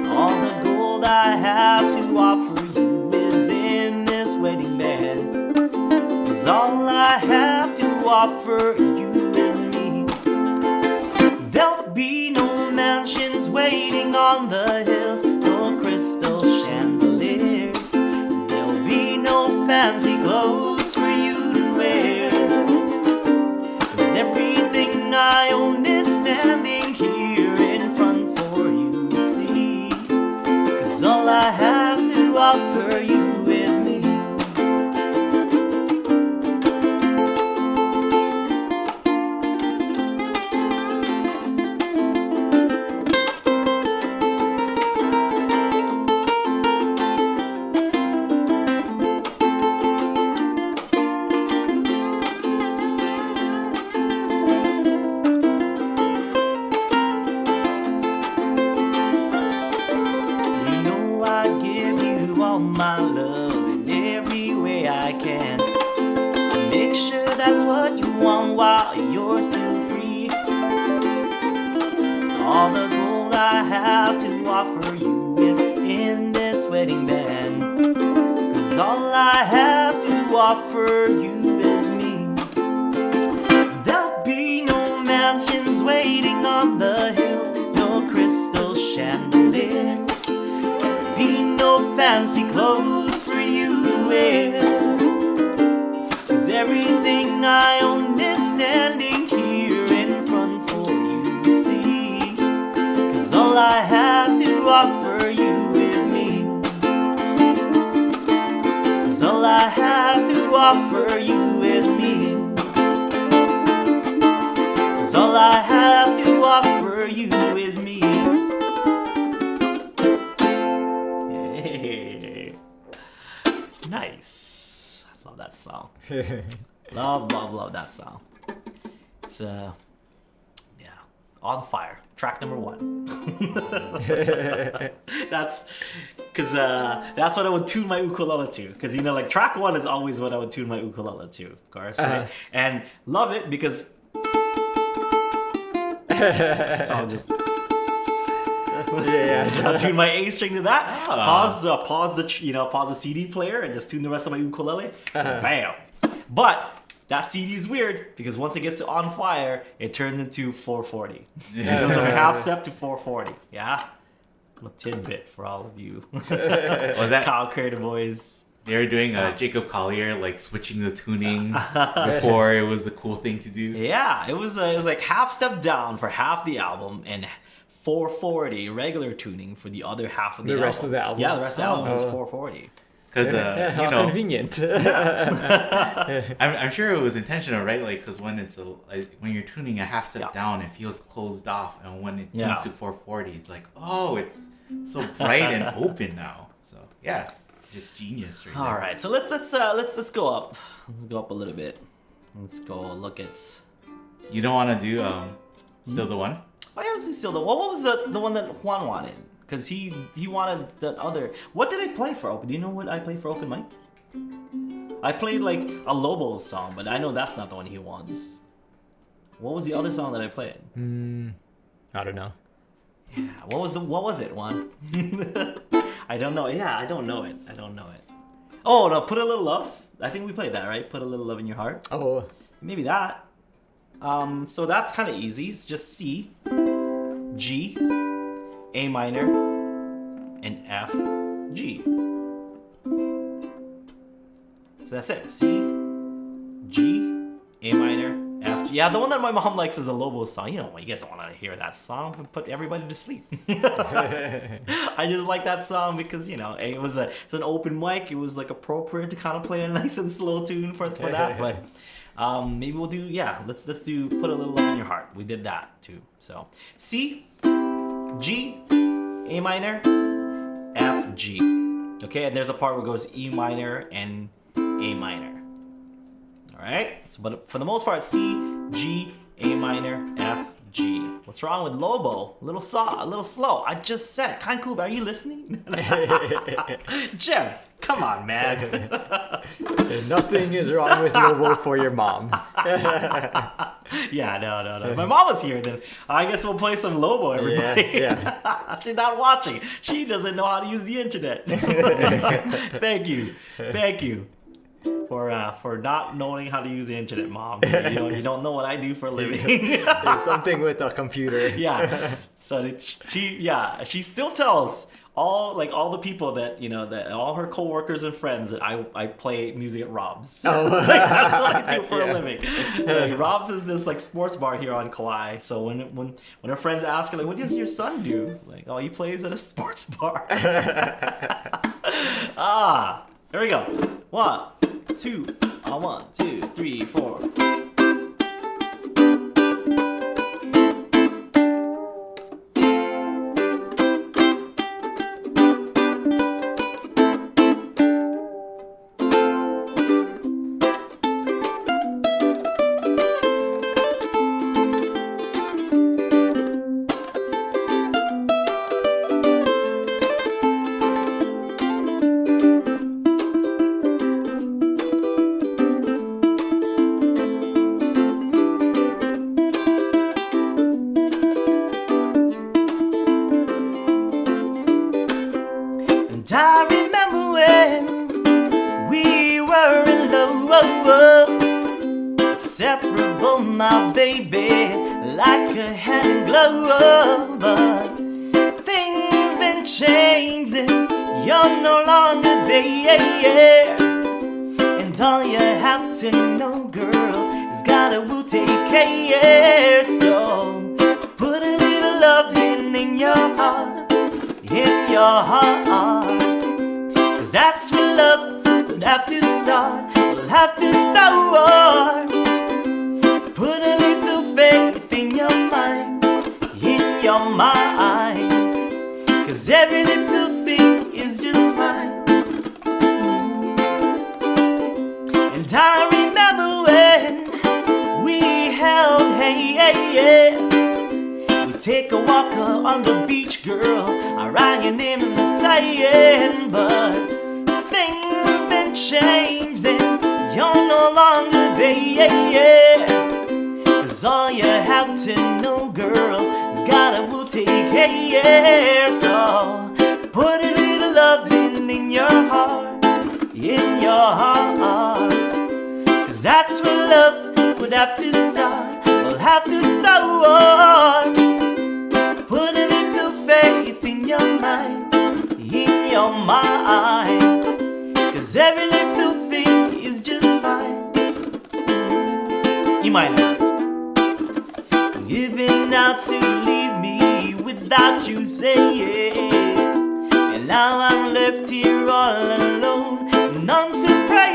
All the gold I have to offer you is in this wedding band. offer you is me. There'll be no mansions waiting on the hills, no crystal chandeliers. There'll be no fancy clothes for you to wear. And everything I own is standing here in front for you to see. 'Cause all I have to offer you is me. My love in every way I can. Make sure that's what you want while you're still free. All the gold I have to offer you is in this wedding band. 'Cause all I have to offer you is me. There'll be no mansions waiting on the hills, no crystal chandeliers. Be no fancy clothes for you to wear. 'Cause everything I own is standing here in front for you to see. 'Cause all I have to offer you is me. 'Cause all I have to offer you is me. 'Cause all I have to offer you is me. Nice. I love that song. love that song. It's yeah, on fire. Track number 1. That's because that's what I would tune my ukulele to. Because like track 1 is always what I would tune my ukulele to, of course, right? And love it because it's all just. I'll tune my A string to that. Pause the CD player and just tune the rest of my ukulele. Bam. But that CD is weird because once it gets to on fire, it turns into 440. It goes from half step to 440. Yeah. A tidbit for all of you. Was that Kyle Creative Boys? They were doing Jacob Collier, like switching the tuning before it was the cool thing to do. Yeah, it was like half step down for half the album and 440 regular tuning for the other half of the album. Rest of the album. Yeah, the rest of the album is 440. Because how convenient. I'm sure it was intentional, right? Like, because when it's when you're tuning a half step down, it feels closed off, and when it tunes to 440, it's like, oh, it's so bright and open now. So yeah, just genius, right? All right, so let's go up. Let's go up a little bit. Let's go look at. You don't want to do Still the One? Oh yeah, let's do Still the One. What was the one that Juan wanted? Because he wanted that other. What did I play for open? Do you know what I played for open mic? I played like a Lobo's song, but I know that's not the one he wants. What was the other song that I played? I don't know. Yeah, what was it, Juan? I don't know. Yeah, I don't know it. Oh no, Put a Little Love. I think we played that, right? Put a Little Love in Your Heart. Oh. Maybe that. So that's kind of easy. It's just C, G, A minor, and F, G. So that's it. C, G, A minor, F, G. Yeah, the one that my mom likes is a Lobo song. You guys don't want to hear that song. Put everybody to sleep. I just like that song because, it's an open mic. It was like appropriate to kind of play a nice and slow tune for that. But maybe we'll do, let's do Put a Little Love in Your Heart. We did that too. So C, G, A minor, F, G. Okay, and there's a part where it goes E minor and A minor. All right, so, but for the most part, C, G, A minor, F, G. What's wrong with Lobo? A little slow. I just said, Kankub, are you listening? Jim, come on, man. Nothing is wrong with Lobo for your mom. Yeah, no. If my mom was here, then I guess we'll play some Lobo, everybody. Yeah. She's not watching. She doesn't know how to use the internet. Thank you. for not knowing how to use the internet, Mom. So you don't know what I do for a living. There's something with a computer. Yeah. So she still tells all the people that that all her coworkers and friends that I play music at Rob's. Oh. Like that's what I do for a Yeah. living. Like, Rob's is this like sports bar here on Kauai. So when her friends ask her like, what does your son do? It's like, oh, he plays at a sports bar. Here we go. 1, 2, 1, 2, 3, 4. And I remember when we were in love, inseparable, my baby, like a hand in glove. But things been changing, you're no longer there, and all you have to know, girl, is God will take care. So put a little loving in your heart, in your heart, 'cause that's where love would have to start, will have to start. Put a little faith in your mind, in your mind, 'cause every little thing is just fine. And I remember when we held hands, we take a walk on the beach, girl, I write your name in the sand. But things been changing, you're no longer there, 'cause all you have to know, girl, is God will take care. So put a little loving in your heart, in your heart, 'cause that's where love would have to start, will have to start. Put a little faith in your mind, in your mind, 'cause every little thing is just fine. E minor. Giving out to leave me without you saying, and now I'm left here all alone, none to pray.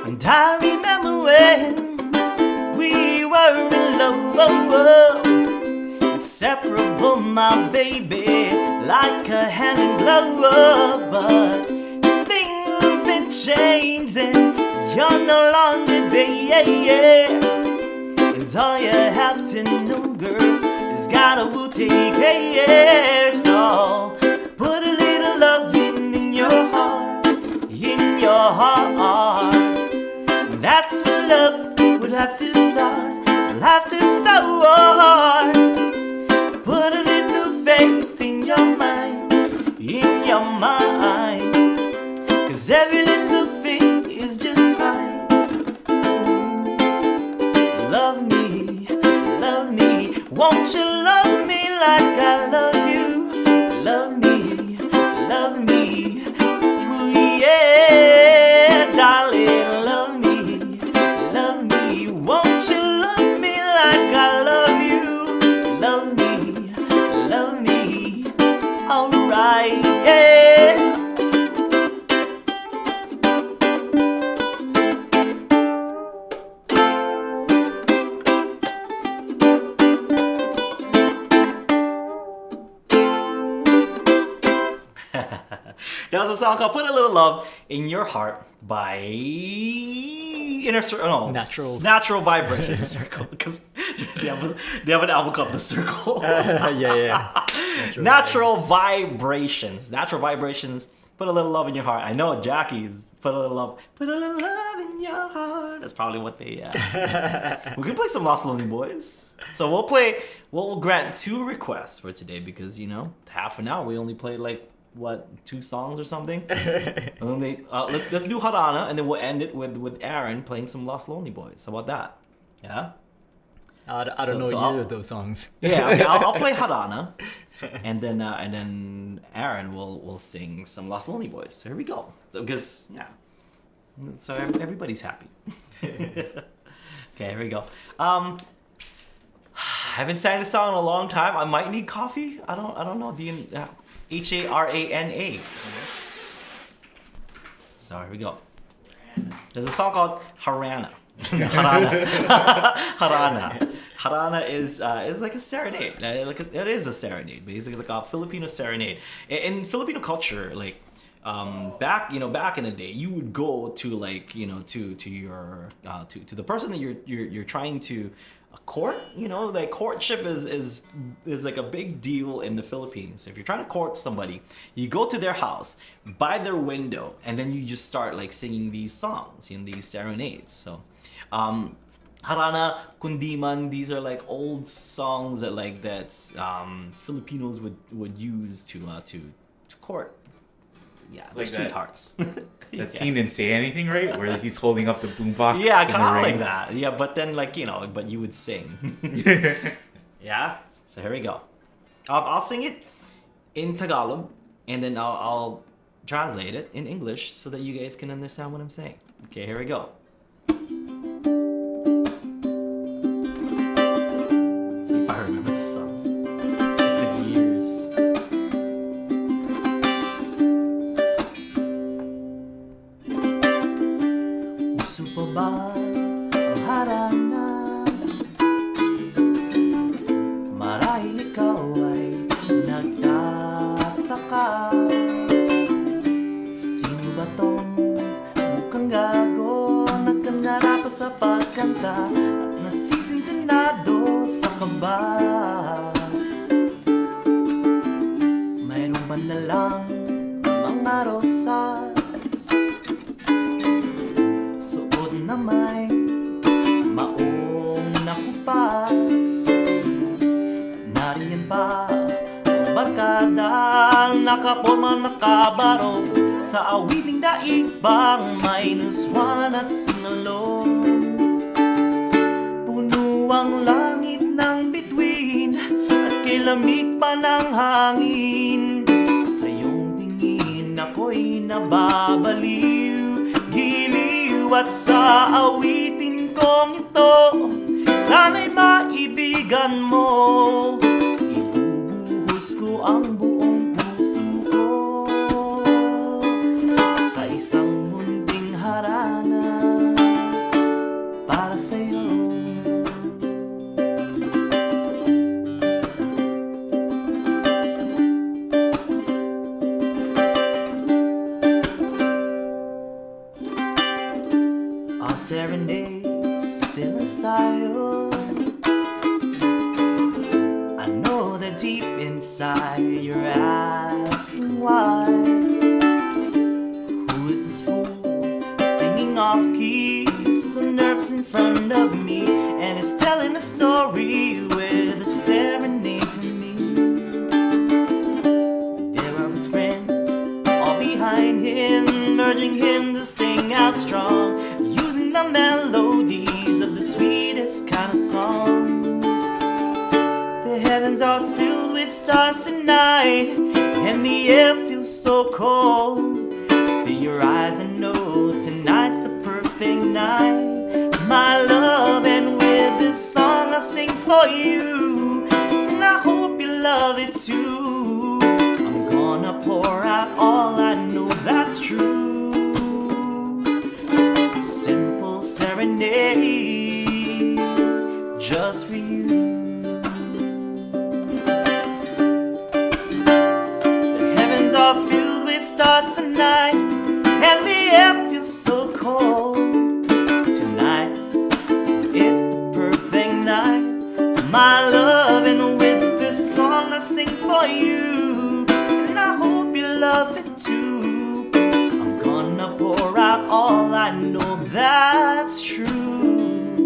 And I remember when we were in love, inseparable, my baby, like a hand in glove. But things been changing, you're no longer there, and all you have to know, girl, is God will take care. So put a little loving in your heart, in your heart. That's where love would have to start, will have to start. Put a little faith in your mind, in your mind, 'cause every little thing is just fine. Love me, won't you love me like I love you? Love me, ooh yeah, darling, love me, won't you love me like I love you? Love me, alright, yeah. That was a song called Put a Little Love in Your Heart by inner circle. No, natural vibration inner circle because they have an album called The Circle. Yeah. Natural vibrations. Natural vibrations. Put a little love in your heart. I know Jackie's put a little love in your heart. That's probably what they. We can play some Lost Lonely Boys. So we'll grant 2 requests for today because half an hour we only played like 2 songs or something. Let's do Harana and then we'll end it with Aaron playing some Lost Lonely Boys. How about that? Yeah. I don't know either of those songs. Yeah, okay, I'll play Harana, and then Aaron will sing some Lost Lonely Boys. So here we go. So so everybody's happy. Okay, here we go. I haven't sang this song in a long time. I might need coffee. I don't know. Harana. So here we go. There's a song called Harana. Harana is like a serenade. It is a serenade, basically like a Filipino serenade. In Filipino culture, like back in the day, you would go to like to your to the person that you're trying to court. Like courtship is like a big deal in the Philippines. So if you're trying to court somebody, you go to their house, by their window, and then you just start like singing these songs, these serenades. So Harana, Kundiman, these are like old songs that Filipinos would use to court. Yeah, it's they're like sweethearts. That scene didn't say anything, right? Where he's holding up the boombox. Yeah, kind of like that. Yeah, but then but you would sing. Yeah. So here we go. I'll sing it in Tagalog, and then I'll translate it in English so that you guys can understand what I'm saying. Okay, here we go. See if I remember this song. It's been years. Uso pa ba ang harana? Marahil ikaw ay nagtataka. Sino ba tong mukhang gago? Nagkanara pa sa pagkanta at nasisintonado sa kaba. Mayroong bandalang mga rosas, suot na may maong nakupas. Nariyan pa ang barkada, nakaporma nakabaro sa awiting daigpang may nuswan at singalong. Puno ang langit ng bituin at kay lamig pa ng hangin. Sa iyong tingin ako'y nababaliw, giliw at sa awitin kong ito sana'y maibigan mo. Ibubuhos ko ang buong puso ko sa isang munting harana para sa'yo. Our serenade still in style. I know that deep inside you're asking why. Who is this fool singing off key, so nervous in front of me, and is telling a story with a serenade from me? There are his friends all behind him, urging him to sing out strong, using the melodies of the sweetest kind of songs. The heavens are filled with stars tonight, and the air feels so cold. Feel your eyes and know tonight's the perfect night, my love. And with this song I'll sing for you, and I hope you love it too. I'm gonna pour out all I know that's true. Simple serenade just for you. The heavens are filled with stars tonight, and the air feels so cold. Tonight it's the perfect night, my love, and with this song I sing for you, and I hope you love it too. I'm gonna pour out all I know that's true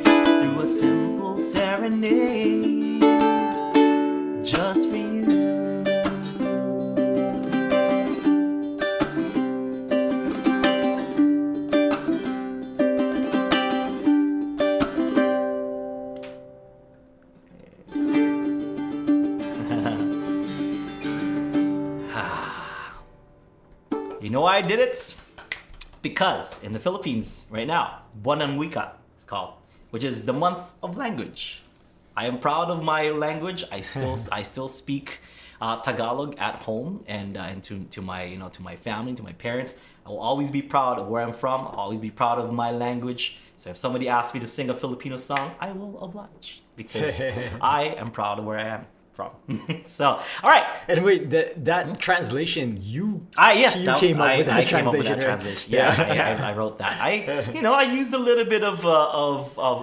through a simple serenade just for you. You know why I did it? Because in the Philippines right now, Buwan Wika it's called, which is the month of language. I am proud of my language. I still speak Tagalog at home and to my to my family, to my parents. I will always be proud of where I'm from. I'll always be proud of my language. So if somebody asks me to sing a Filipino song, I will oblige because I am proud of where I am from. So, all right. And wait, that translation, you yes, you came up with that I came up with translation, that right? translation. Yeah, I wrote that. I used a little bit of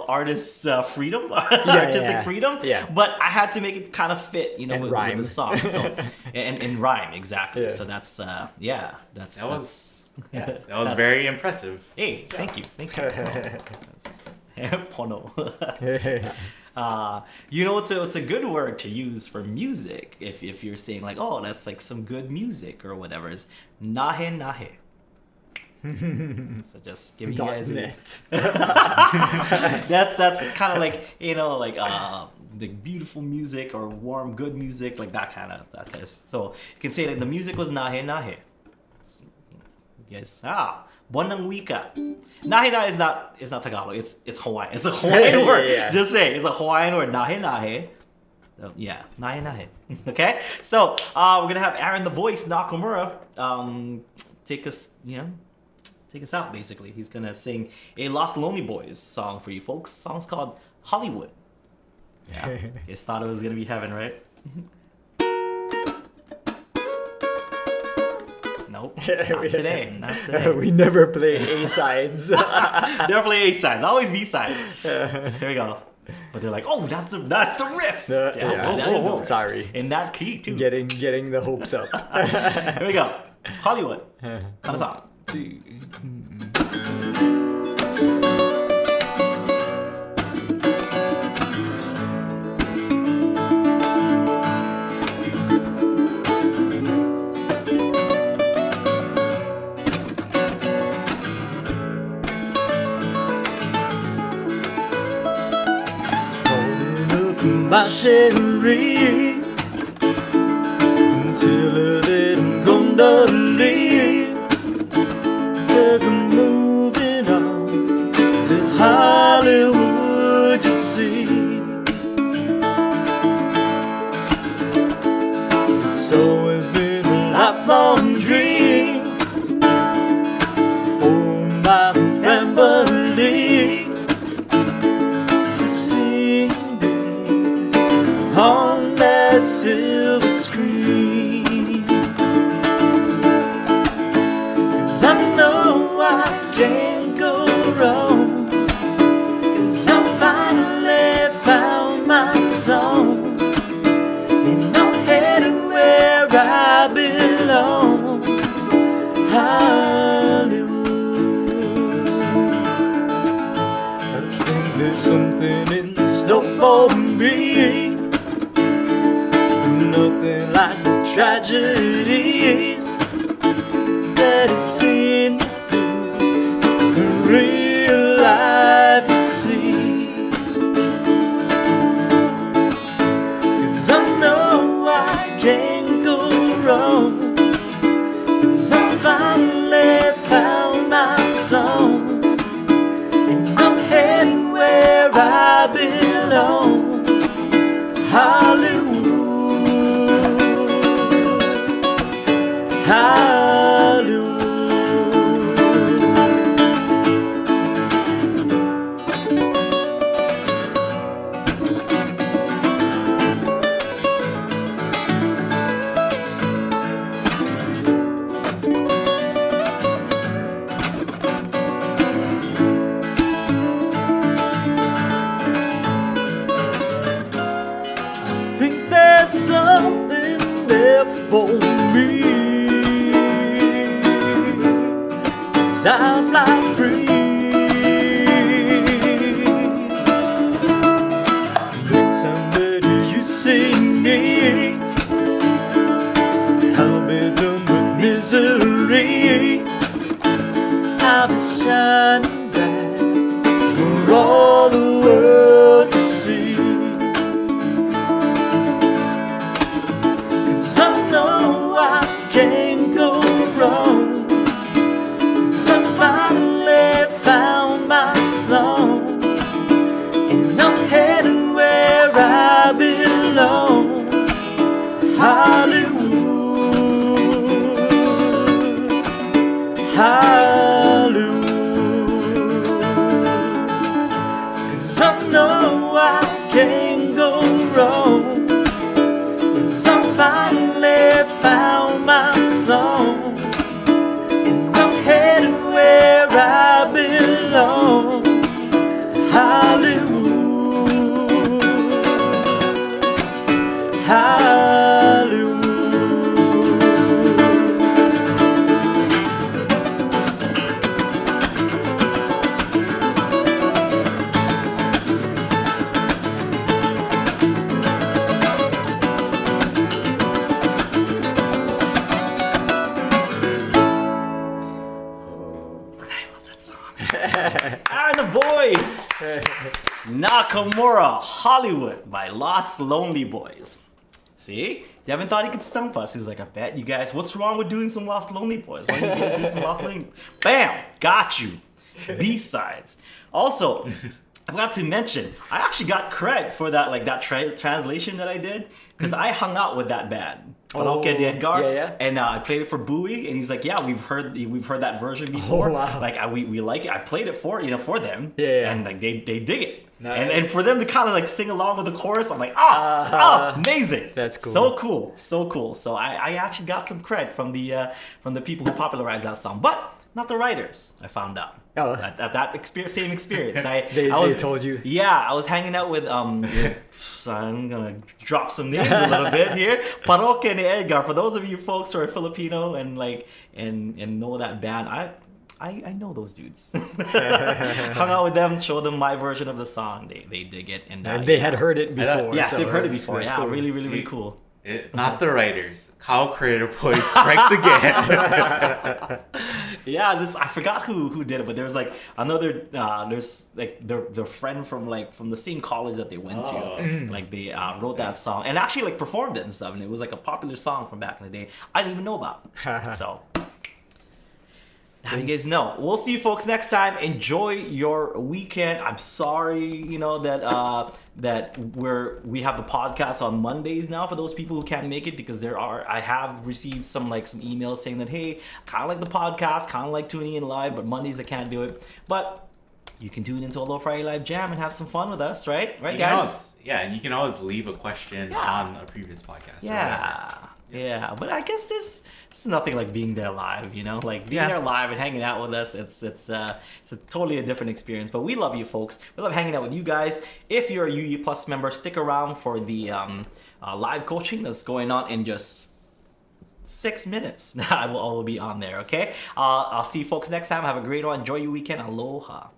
artist freedom, artistic freedom. Yeah. But I had to make it kind of fit, And with rhyme. the song. So and rhyme exactly. Yeah. So that's That was very impressive. Hey, thank you. Pono. It's a good word to use for music if you're saying like, oh, that's like some good music or whatever. Is nahe nahe. So just giving you guys .net. that's kind of like the beautiful music or warm good music, like that kind of. So you can say that the music was nahe nahe. Yes. Buwan Wika. Nahe nahe is not Tagalog. It's Hawaiian. It's a Hawaiian word. Yeah. Just say it's a Hawaiian word. Nahe nahe. Yeah, nahe nahe. Okay. So we're gonna have Aaron the Voice Nakamura take us out. Basically, he's gonna sing a Lost Lonely Boys song for you folks. Song's called Hollywood. Yeah. You guys thought it was gonna be heaven, right? Nope, not today. Not today. We never play A sides. Never play A sides. Always B sides. Here we go. But they're like, oh, that's the riff. That is the riff. Sorry. In that key too. Getting the hopes up. Here we go. Hollywood. Kanasan. My Sherry, until a little gondola, 'cause I'm moving on to Hollywood, you see. It's always been a lifelong dream for my family to see on that silver screen. 'Cause I know I can't go wrong, 'cause I finally found my song, and I'm headed where I belong, Hollywood. I think there's something in store for me, nothing like the tragedies that I've seen through real life, you see. 'Cause I know I can't go wrong, 'cause I finally found my song, and I'm heading where I belong, Hollywood. for me. 'Cause I fly free. Next time that you see me, I'll be done with misery. I'll be shining bright for all the world to see. 'Cause I know I can't go wrong. 'Cause I finally found my song, and I'm heading where I belong. Hollywood, Hollywood. 'Cause I know I can't go wrong. 'Cause I finally found my song, and I'm heading where I belong. Hollywood, Hollywood. Aaron the Voice! Nakamura, Hollywood by Lost Lonely Boys. See? Devin thought he could stump us. He was like, I bet you guys, what's wrong with doing some Lost Lonely Boys? Why don't you guys do some Lost Lonely? Bam! Got you. B-sides. Also, I forgot to mention, I actually got cred for that, like that translation that I did, because I hung out with that band. Oe de Edgar, yeah. And I played it for Bowie, and he's like, "Yeah, we've heard that version before. Oh, wow. Like, we like it. I played it for them, Yeah. and like they dig it. Nice. And for them to kind of like sing along with the chorus, I'm like, amazing! That's cool. So cool. So I actually got some cred from the people who popularized that song, but not the writers. I found out. Oh. At that same experience. They told you. Yeah, I was hanging out with so I'm gonna drop some names a little bit here. Aloha Oe and Edgar. For those of you folks who are Filipino and know that band, I know those dudes. Hung out with them, showed them my version of the song. They dig it, and they had heard it before. Yes, so they've heard it before. Yeah, cool. really cool. Not the writers. Kyle Creator Boy strikes again. Yeah, I forgot who did it, but there's like another there's like their friend from the same college that they went to. Like they wrote that song and actually like performed it and stuff, and it was like a popular song from back in the day. I didn't even know about. So now you guys know. We'll see you folks next time. Enjoy your weekend. I'm sorry, that we have the podcast on Mondays now for those people who can't make it, because I have received some emails saying that, hey, kind of like the podcast, kind of like tuning in live, but Mondays I can't do it. But you can tune into Aloha Friday Live Jam and have some fun with us, right? Right, guys? And you can always leave a question on a previous podcast. Yeah, but I guess there's nothing like being there live, like being there live and hanging out with us. It's a totally different experience. But we love you folks. We love hanging out with you guys. If you're a UE Plus member, stick around for the live coaching that's going on in just 6 minutes. I will be on there. Okay. I'll see you folks next time. Have a great one. Enjoy your weekend. Aloha.